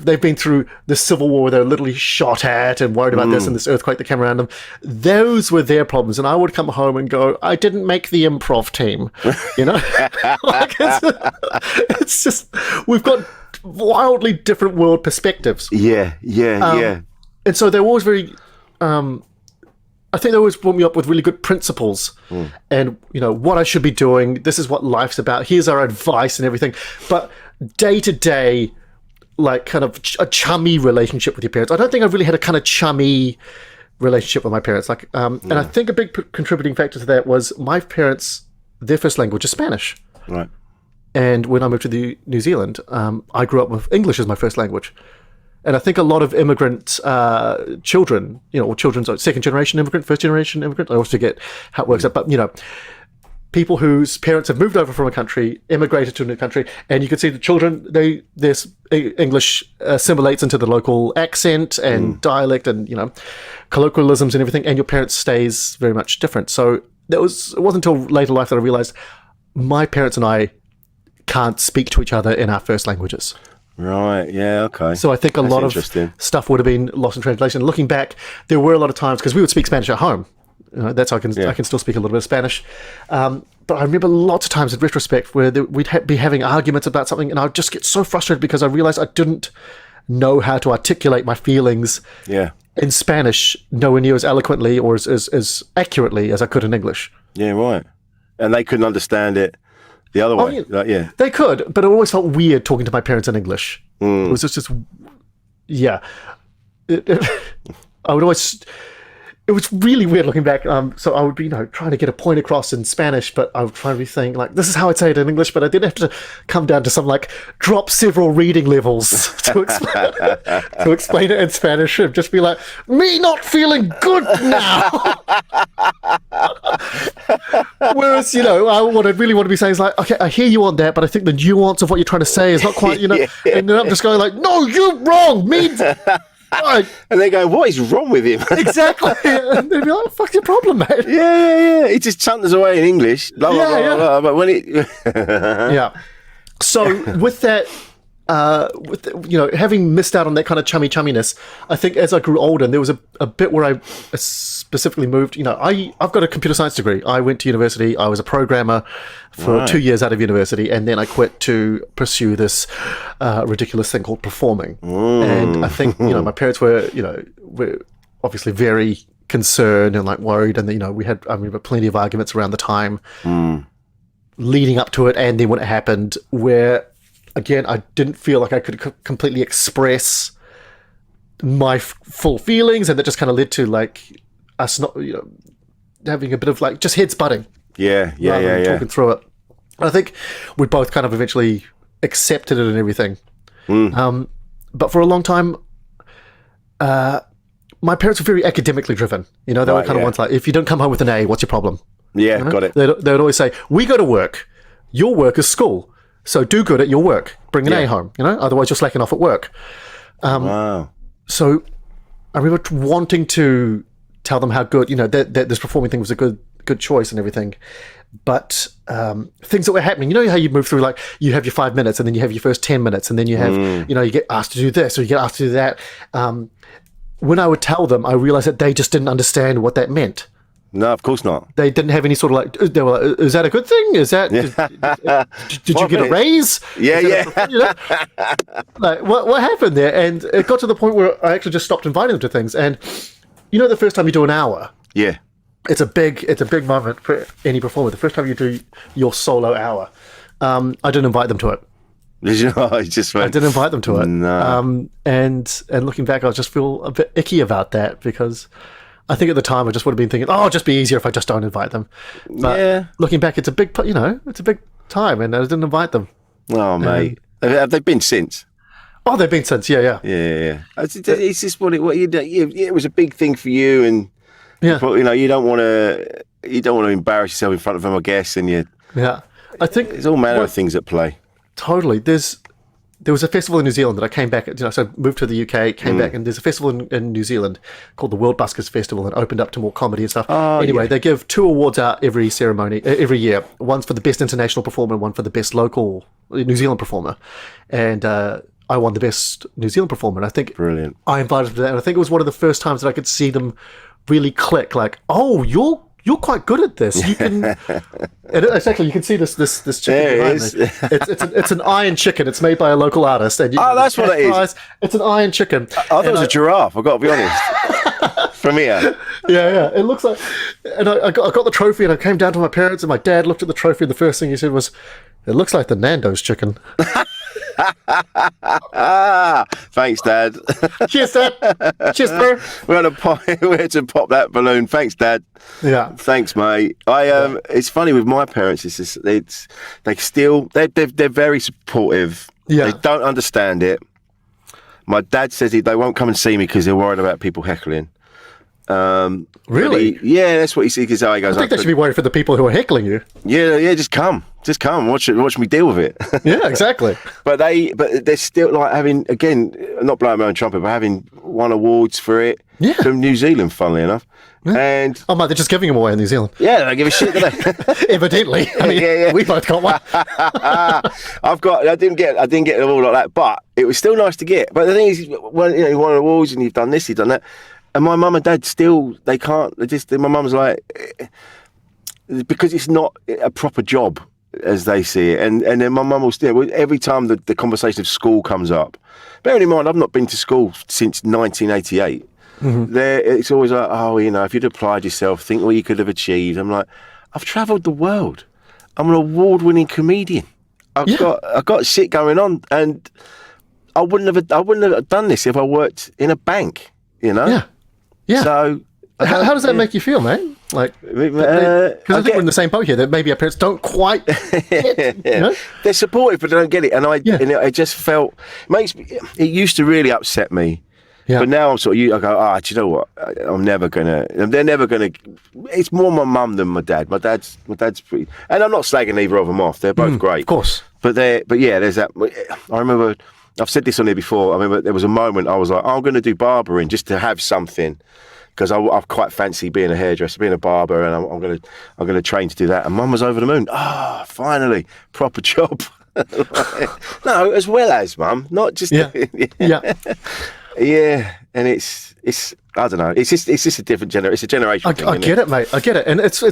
they've been through the Civil War where they're literally shot at and worried about this and this earthquake that came around them. Those were their problems, and I would come home and go, I didn't make the improv team. Like it's just we've got wildly different world perspectives. Yeah. And so they're always very, I think they always brought me up with really good principles and, what I should be doing. This is what life's about. Here's our advice and everything. But day to day, like kind of a chummy relationship with your parents. I don't think I've really had a kind of chummy relationship with my parents. Like, and I think a big contributing factor to that was my parents, their first language is Spanish. Right. And when I moved to New Zealand, I grew up with English as my first language. And I think a lot of immigrant children, or children's second generation immigrant, first generation immigrant, I always forget how it works out, but people whose parents have moved over from a country, immigrated to a new country, and you can see the children, their English assimilates into the local accent and dialect and colloquialisms and everything, and your parents stays very much different. So it wasn't until later life that I realized my parents and I can't speak to each other in our first languages. Right, yeah, okay. So I think a lot of stuff would have been lost in translation. Looking back, there were a lot of times, because we would speak Spanish at home. That's how I can still speak a little bit of Spanish. But I remember lots of times in retrospect where we'd be having arguments about something, and I'd just get so frustrated because I realized I didn't know how to articulate my feelings in Spanish nowhere near as eloquently or as accurately as I could in English. Yeah, right. And they couldn't understand it the other way. They could, but it always felt weird talking to my parents in English. It was just I would always. It was really weird looking back. So I would be, trying to get a point across in Spanish, but I would try to be saying like, this is how I'd say it in English, but I did have to come down to some like drop several reading levels to explain it in Spanish and just be like, me not feeling good now. Whereas, what I really want to be saying is like, okay, I hear you on that, but I think the nuance of what you're trying to say is not quite, and then I'm just going like, no, you're wrong. Right. And they go, what is wrong with him? Exactly. And they'd be like, what's your problem, mate? Yeah. He just chunters away in English. Blah, blah, blah, blah. But when it... Yeah. So with that, having missed out on that kind of chumminess, I think as I grew older, and there was a bit where I specifically moved, I've got a computer science degree. I went to university. I was a programmer for 2 years out of university, and then I quit to pursue this ridiculous thing called performing. And I think, my parents were obviously very concerned and like worried, and we had plenty of arguments around the time leading up to it, and then when it happened, where again, I didn't feel like I could completely express my full feelings, and that just kind of led to like us not, having a bit of like just heads butting. Yeah. Talking through it. And I think we both kind of eventually accepted it and everything. But for a long time, my parents were very academically driven. They were kind of ones like, if you don't come home with an A, what's your problem? Yeah, got it. They would always say, we go to work. Your work is school. So do good at your work. Bring an A home, otherwise you're slacking off at work. Wow. So I remember wanting to tell them how good, that this performing thing was a good choice and everything. But things that were happening, how you move through, like you have your 5 minutes and then you have your first 10 minutes and then you have, you get asked to do this or you get asked to do that. When I would tell them, I realized that they just didn't understand what that meant. No, of course not. They didn't have any sort of like, they were like, is that a good thing? Is that, did you get a raise? Yeah. Like, what happened there? And it got to the point where I actually just stopped inviting them to things. And the first time you do an hour. Yeah. it's a big moment for any performer. The first time you do your solo hour, I didn't invite them to it. Did you know? I didn't invite them to it. No. And looking back, I just feel a bit icky about that because I think at the time I just would have been thinking, it'll just be easier if I just don't invite them. But looking back, it's a big, it's a big time, and I didn't invite them. Oh, mate. Have they been since? Oh, they've been since, yeah. It's just what you do. It was a big thing for you, and you don't want to embarrass yourself in front of them, I guess. And I think there's all manner of things at play. Totally. There was a festival in New Zealand that I came back. So I moved to the UK, came back, and there's a festival in New Zealand called the World Buskers Festival, and opened up to more comedy and stuff. They give 2 awards out every year. One's for the best international performer, and one for the best local New Zealand performer. And I won the best New Zealand performer. And I think brilliant. I invited them to that, and I think it was one of the first times that I could see them really click. Like, oh, you're quite good at this. You can. Exactly, you can see this chicken behind me. It's an iron chicken. It's made by a local artist. And that's what it is. It's an iron chicken. I thought it was a giraffe. I've got to be honest. From here. Yeah. It looks like. And I got the trophy, and I came down to my parents, and my dad looked at the trophy, and the first thing he said was, "It looks like the Nando's chicken." Thanks, Dad. Cheers, Dad. Cheers, bro. We had to pop that balloon. Thanks, Dad. Yeah. Thanks, mate. It's funny with my parents. They're very supportive. Yeah. They don't understand it. My dad says they won't come and see me because they're worried about people heckling. Really? That's what he sees. He goes, I think they should be worried for the people who are heckling you. Yeah. Just come. Watch me deal with it. Yeah, exactly. But they're still like having, again, not blowing my own trumpet, but having won awards for it from New Zealand, funnily enough. Yeah. And mate, they're just giving them away in New Zealand. Yeah, they don't give a shit, do they? Evidently. I mean, we both got one. I didn't get an award like that, but it was still nice to get. But the thing is, when you won awards and you've done this, you've done that. And my mum and dad they can't, my mum's like, because it's not a proper job as they see it. And then my mum will still, every time the conversation of school comes up, bearing in mind, I've not been to school since 1988. Mm-hmm. It's always like, if you'd applied yourself, think what you could have achieved. I'm like, I've travelled the world. I'm an award-winning comedian. I've got shit going on, and I wouldn't have done this if I worked in a bank, Yeah. So how does that make you feel, mate? Like, because I think we're in the same boat here. That maybe our parents don't quite get, They're supportive, but they don't get it. And I just felt it used to really upset me. Yeah. But now I'm sort of, I go, do you know what? They're never gonna. It's more my mum than my dad. My dad's pretty, and I'm not slagging either of them off. They're both great, of course. But there's that. I remember. I've said this on here before. I remember there was a moment I was like, I'm going to do barbering just to have something, because I quite fancy being a hairdresser, being a barber, and I'm going to train to do that. And Mum was over the moon. Finally, proper job. No, as well as Mum, not just Yeah, and it's I don't know. It's just a different generation. It's a generation thing. I get it, mate. I get it, and it's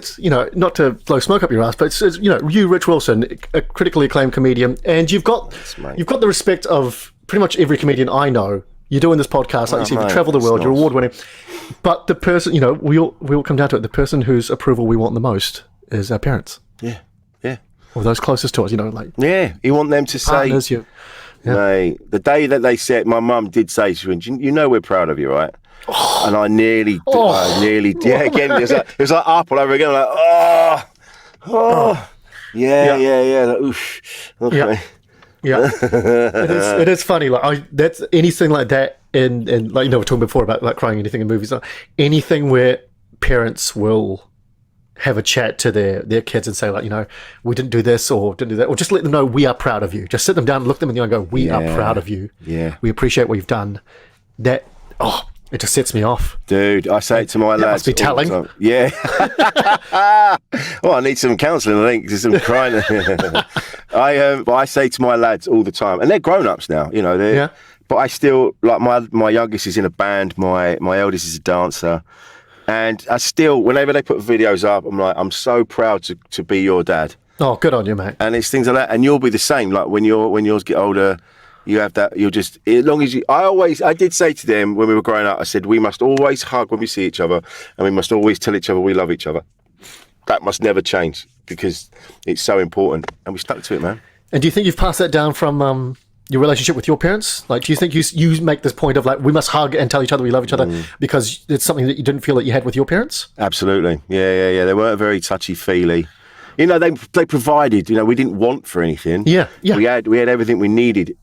not to blow smoke up your ass, but it's you, Rich Wilson, a critically acclaimed comedian, and you've got the respect of pretty much every comedian I know. You're doing this podcast, like you said, you travel the world, you're award-winning, but the person, we all come down to it. The person whose approval we want the most is our parents. Yeah. Or those closest to us, you want them to partners, say. Mate, the day that they said, my mum did say, she went, we're proud of you, right? And I nearly did. Again, it was like up all over again. I'm like, like, oof. Okay. Yeah. It is funny. Like that's anything like that, and like we're talking before about like crying anything in movies. Anything where parents will have a chat to their kids and say, like, we didn't do this or didn't do that, or just let them know we are proud of you. Just sit them down and look them in the eye and go, we are proud of you. Yeah. We appreciate what you've done. That, it just sets me off. Dude, I say it to my lads. Must be telling. Yeah. Well, I need some counselling, I think, because I'm crying. But I say to my lads all the time, and they're grown-ups now, but I still, like, my youngest is in a band, my eldest is a dancer. And I still, whenever they put videos up, I'm like, I'm so proud to be your dad. Oh, good on you, mate. And it's things like that. And you'll be the same. Like when yours get older, You have that. You're just, as long as you. I did say to them when we were growing up, I said we must always hug when we see each other, and we must always tell each other we love each other. That must never change because it's so important, and we stuck to it, man. And do you think you've passed that down from your relationship with your parents? Like, do you think you make this point of like we must hug and tell each other we love each other because it's something that you didn't feel that you had with your parents? Absolutely, yeah. They weren't very touchy-feely. You know, they provided. You know, we didn't want for anything. Yeah. We had everything we needed,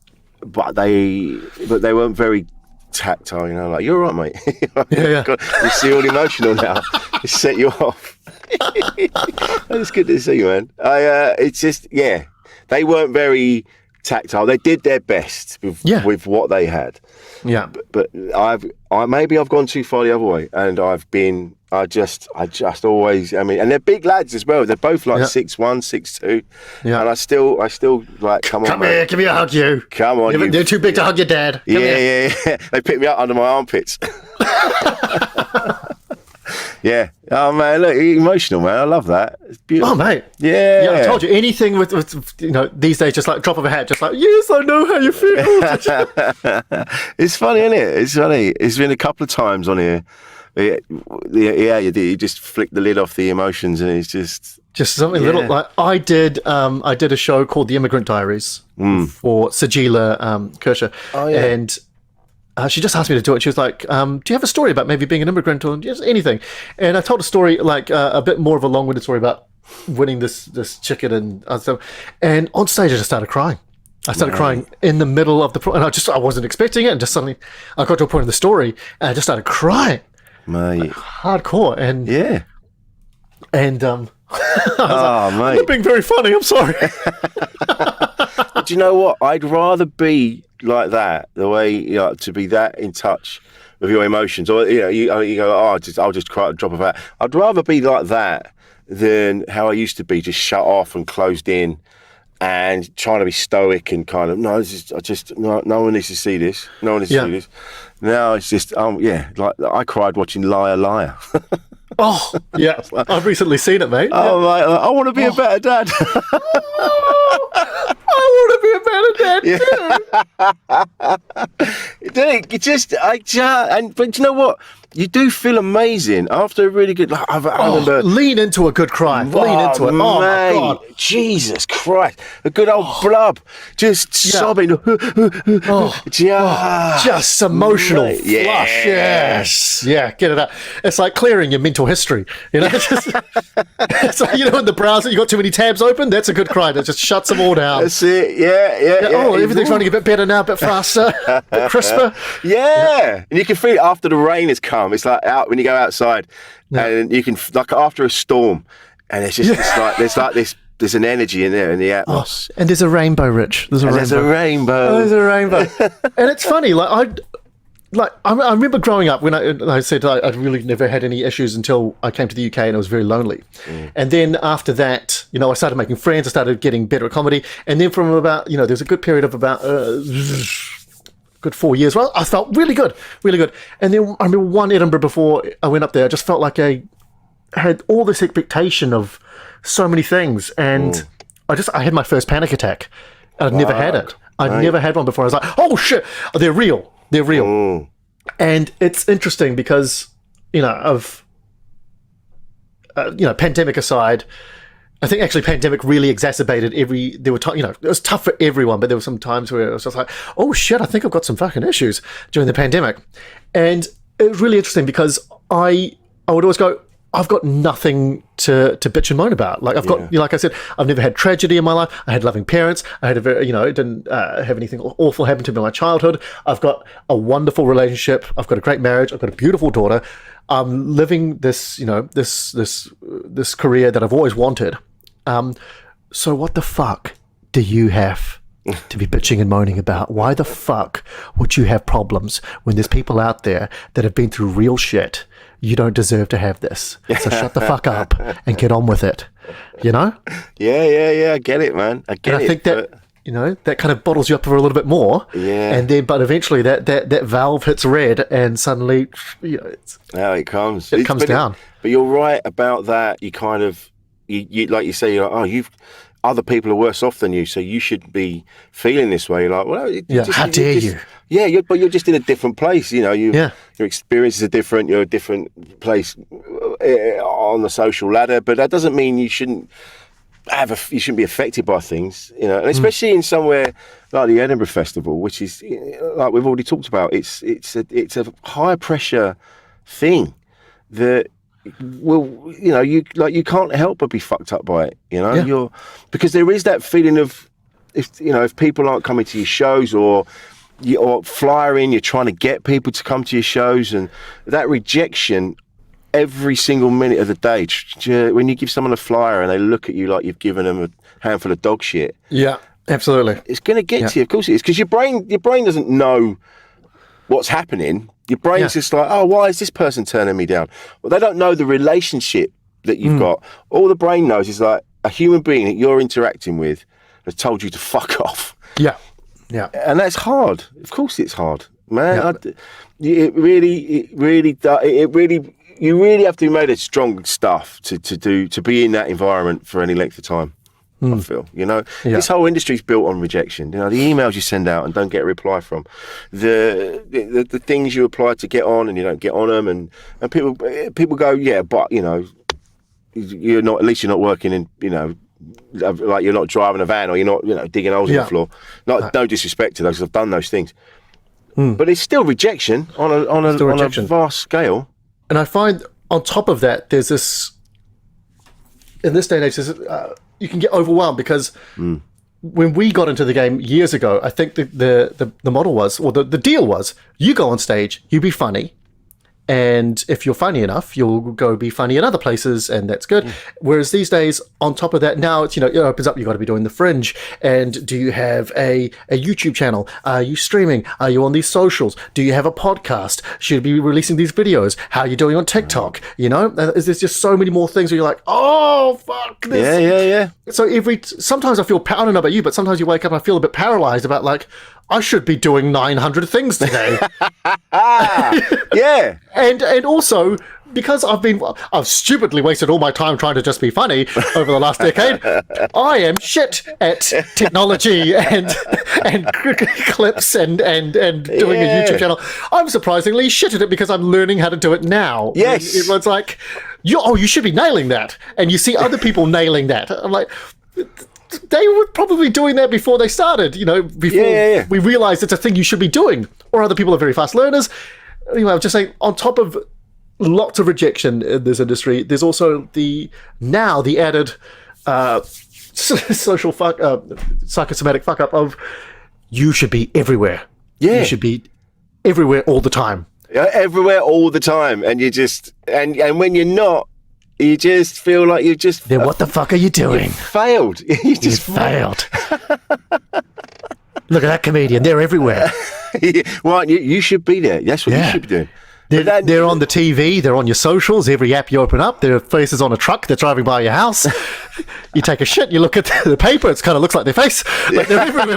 but they weren't very tactile. You know, like you're all right, mate. Yeah. God, you see all emotional now. It set you off. It's good to see you, man. It's just they weren't very tactile. They did their best with what they had. Yeah. But maybe I've gone too far the other way, and I just always. I mean, and they're big lads as well. They're both like 6'1", 6'2". Yeah. And I still like come on, here, give me a hug, you. Come on, you're too big to hug your dad. Come here. They pick me up under my armpits. Yeah. Oh man, look, emotional, man. I love that. It's beautiful. Oh mate. Yeah. I told you, anything with these days, just like drop of a hat, just like, yes, I know how you feel. It's funny, isn't it? It's funny. It's been a couple of times on here. You just flick the lid off the emotions, and it's just something little. Like I did a show called The Immigrant Diaries for Sajila Kirscher, and she just asked me to do it. She was like, do you have a story about maybe being an immigrant or just anything? And I told a story, like a bit more of a long-winded story about winning this chicken and stuff. And on stage, I just started crying. I started crying in the middle of and I wasn't expecting it. And just suddenly I got to a point in the story and I just started crying. Mate. Hardcore. And And I was mate. I'm not being very funny, I'm sorry. But you know what? I'd rather be like that, the way to be that in touch with your emotions, or you go, I'll just cry at a drop of a hat. I'd rather be like that than how I used to be, just shut off and closed in and trying to be stoic and kind of no one needs to see this. No one needs to see this. Now it's just like I cried watching Liar Liar. Oh yeah, I've recently seen it, mate. Oh mate, I want to be a better dad. I want to be a better dad too. But you know what? You do feel amazing after a really good. I remember. Lean into a good cry. Lean into it. Oh mate, my God! Jesus Christ! A good old blub, just sobbing. Just emotional flush. Yes. Yeah. Get it out. It's like clearing your mental history. It's like in the browser you got too many tabs open. That's a good cry. That just shuts them all down. That's it. Yeah. Oh, everything's running a bit better now, a bit faster, a bit crisper. Yeah, and you can feel it after the rain has come. It's like out when you go outside, and you can like after a storm, and it's just there's an energy in there in the atmosphere. And there's a rainbow, Rich. There's a rainbow. And it's funny, I remember growing up when I said I'd really never had any issues until I came to the UK and I was very lonely. And then after that, I started making friends. I started getting better at comedy. And then from about, there's a good period of about good 4 years. Well, I felt really good. And then I remember one Edinburgh before I went up there, I just felt like I had all this expectation of so many things. And I had my first panic attack. I'd never had it. I'd never had one before. I was like, oh shit, they're real. They're real. And it's interesting because, pandemic aside, I think actually pandemic really exacerbated there were times, it was tough for everyone, but there were some times where it was just like, oh shit, I think I've got some fucking issues during the pandemic. And it was really interesting because I would always go, I've got nothing to bitch and moan about. Like I've got, like I said, I've never had tragedy in my life. I had loving parents. I had didn't have anything awful happen to me in my childhood. I've got a wonderful relationship. I've got a great marriage. I've got a beautiful daughter. I'm living this, this career that I've always wanted. So what the fuck do you have to be bitching and moaning about? Why the fuck would you have problems when there's people out there that have been through real shit? You don't deserve to have this. So shut the fuck up and get on with it. Yeah. I get it, man. I think that, that kind of bottles you up for a little bit more. Yeah. And then, but eventually that valve hits red and suddenly, it comes. It comes down. But you're right about that. You kind of, you like you say, you're like, other people are worse off than you, so you should be feeling this way. You're like, well, how dare you? Yeah, but you're just in a different place. You know, your experiences are different. You're a different place on the social ladder, but that doesn't mean you shouldn't be affected by things. You know, and especially in somewhere like the Edinburgh Festival, which is like we've already talked about. It's a high pressure thing that. Well, you know, you can't help but be fucked up by it. You know, because there is that feeling of if people aren't coming to your shows or flyering, you're trying to get people to come to your shows, and that rejection every single minute of the day. When you give someone a flyer and they look at you like you've given them a handful of dog shit. Yeah, absolutely. It's going to get to you. Of course it is, because your brain doesn't know what's happening. Your brain's just like, oh, why is this person turning me down? Well, they don't know the relationship that you've got. All the brain knows is like a human being that you're interacting with has told you to fuck off. Yeah. And that's hard. Of course it's hard, man. You really have to be made of strong stuff to be in that environment for any length of time. I feel, this whole industry's built on rejection. You know, the emails you send out and don't get a reply from, the things you apply to get on and you don't get on them, and people go, yeah, but you're not, at least you're not working in, like you're not driving a van or you're not, digging holes in the floor. No disrespect to those, 'cause I've done those things, but it's still rejection on a vast scale. And I find on top of that, there's this, in this day and age, you can get overwhelmed because when we got into the game years ago, I think the model was, or the deal was, you go on stage, you be funny, and if you're funny enough, you'll go be funny in other places, and that's good. Whereas these days, on top of that, now it's, it opens up, you've got to be doing the Fringe, and do you have a YouTube channel? Are you streaming? Are you on these socials? Do you have a podcast? Should you be releasing these videos? How are you doing on TikTok? There's just so many more things where you're like, oh, fuck this. Yeah. So sometimes I feel, I don't know about you, but sometimes you wake up and I feel a bit paralyzed about like, I should be doing 900 things today. Yeah. And also, because I've stupidly wasted all my time trying to just be funny over the last decade, I am shit at technology and clips and doing a YouTube channel. I'm surprisingly shit at it because I'm learning how to do it now. Yes. And everyone's like, you should be nailing that. And you see other people nailing that. I'm like, they were probably doing that before they started, before we realized it's a thing you should be doing. Or other people are very fast learners. Anyway, I'm just saying, on top of lots of rejection in this industry, there's also the added social psychosomatic fuck up of you should be everywhere. Yeah. You should be everywhere all the time. Everywhere all the time. And you just, and when you're not, you just feel like you've just... Then what the fuck are you doing? You failed. You failed. Look at that comedian. They're everywhere. Well, you should be there. That's what you should be doing. They're on the TV. They're on your socials. Every app you open up, their face is on a truck. They're driving by your house. You take a shit. You look at the paper. It kind of looks like their face. Like they're everywhere.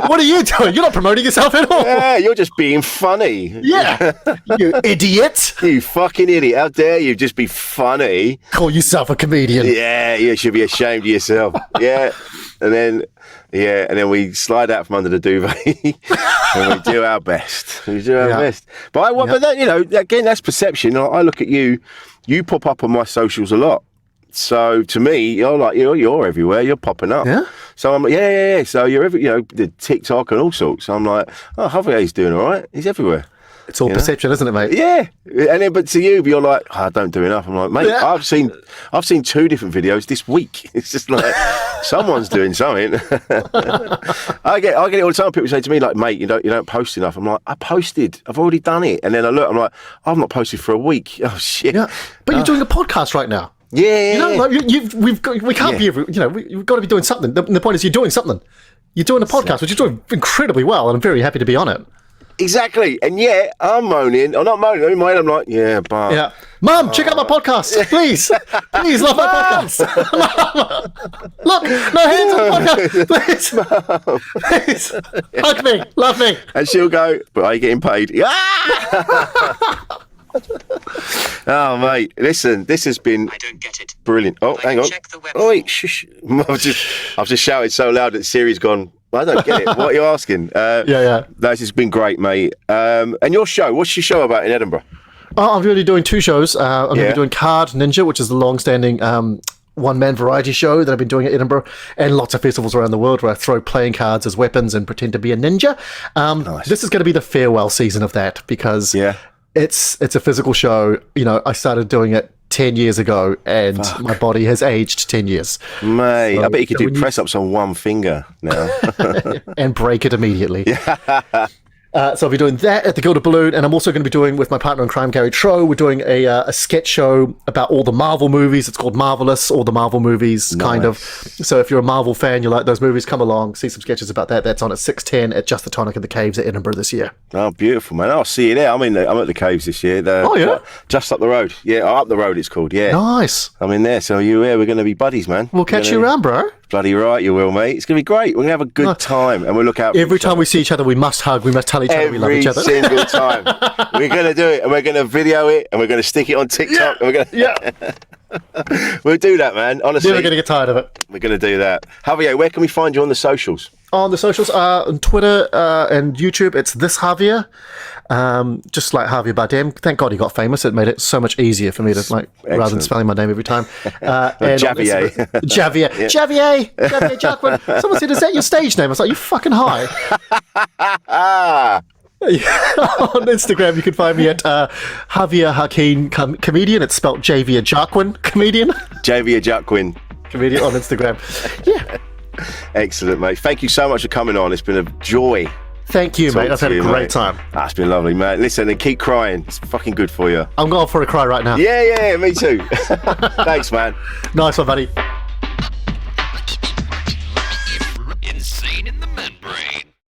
What are you doing? You're not promoting yourself at all. Yeah, you're just being funny. Yeah, you idiot. You fucking idiot. How dare you just be funny? Call yourself a comedian. Yeah, you should be ashamed of yourself. Yeah, and then we slide out from under the duvet and we do our best. We do our best. But that, again, that's perception. I look at you. You pop up on my socials a lot. So to me, you're like, you're everywhere. You're popping up. Yeah. So I'm like, yeah. So you're the TikTok and all sorts. So I'm like, oh, Javier's doing all right. He's everywhere. It's all perception, isn't it, mate? Yeah. And then, but to you, you're like, I don't do enough. I'm like, mate, I've seen 2 different videos this week. It's just like someone's doing something. I get it all the time. People say to me, like, mate, you don't post enough. I'm like, I posted. I've already done it. And then I look, I'm like, I've not posted for a week. Oh shit. Yeah. But you're doing a podcast right now. Yeah. We can't be we've got to be doing something. The point is, you're doing something. You're doing a podcast, which you're doing incredibly well, and I'm very happy to be on it. Exactly. And yet I'm moaning. I'm not moaning. I'm like, but Mum, check out my podcast, please. Please love my podcast. Look, no hands on the podcast, please. Please. Hug me, love me. And she'll go, but are you getting paid? Oh, mate, listen, this has been I don't get it. brilliant. Oh, hang on. Check the web. Oh, wait, shush. I've just shouted so loud that Siri's gone, I don't get it. What are you asking? Yeah. This has been great, mate. And your show, what's your show about in Edinburgh? Oh, I'm really doing 2 shows. I'm going to Yeah. be doing Card Ninja, which is the long-standing one-man variety show that I've been doing at Edinburgh, and lots of festivals around the world where I throw playing cards as weapons and pretend to be a ninja. Nice. This is going to be the farewell season of that because it's a physical show. You know, I started doing it 10 years ago, and my body has aged 10 years. Mate, So- I bet you could so do when you- press-ups on one finger now. and break it immediately. So I'll be doing that at the Gilded Balloon, and I'm also going to be doing, with my partner in crime, Gary Tro, we're doing a sketch show about all the Marvel movies. It's called Marvelous, all the Marvel movies, kind of. So if you're a Marvel fan, you like those movies, come along, see some sketches about that. That's on at 6:10 at Just the Tonic in the Caves at Edinburgh this year. Oh, beautiful, man. I'll see you there. I'm at the Caves this year. Oh, yeah? Just up the road. Yeah, up the road it's called, yeah. Nice. I'm in there, so we're going to be buddies, man. We'll catch you around, bro. Bloody right you will, mate. It's going to be great. We're going to have a good time, and we'll look out for Every each time other. we see each other, we must hug. We must tell each other we love each other. Every single time. We're going to do it, and we're going to video it, and we're going to stick it on TikTok. And we're going to... We'll do that, man. Honestly, Never going to get tired of it. we're going to do that. Javier, where can we find you on the socials? On the socials, on Twitter and YouTube, it's this Javier. Just like Javier Bardem. Thank God he got famous. It made it so much easier for me to rather than Excellent. spelling my name every time. And on Javier. Instagram- Javier Jarquin. Someone said, "Is that your stage name?" I was like, "You fucking high." On Instagram, you can find me at Javier Jarquin comedian. It's spelled Javier Jarquin comedian. Javier Jarquin. Comedian on Instagram. Yeah. Excellent, mate. Thank you so much for coming on. It's been a joy. Thank you, mate. I've had a great time. That's been lovely, mate. Listen, and keep crying. It's fucking good for you. I'm going for a cry right now. Yeah, me too. Thanks, man. Nice one, buddy.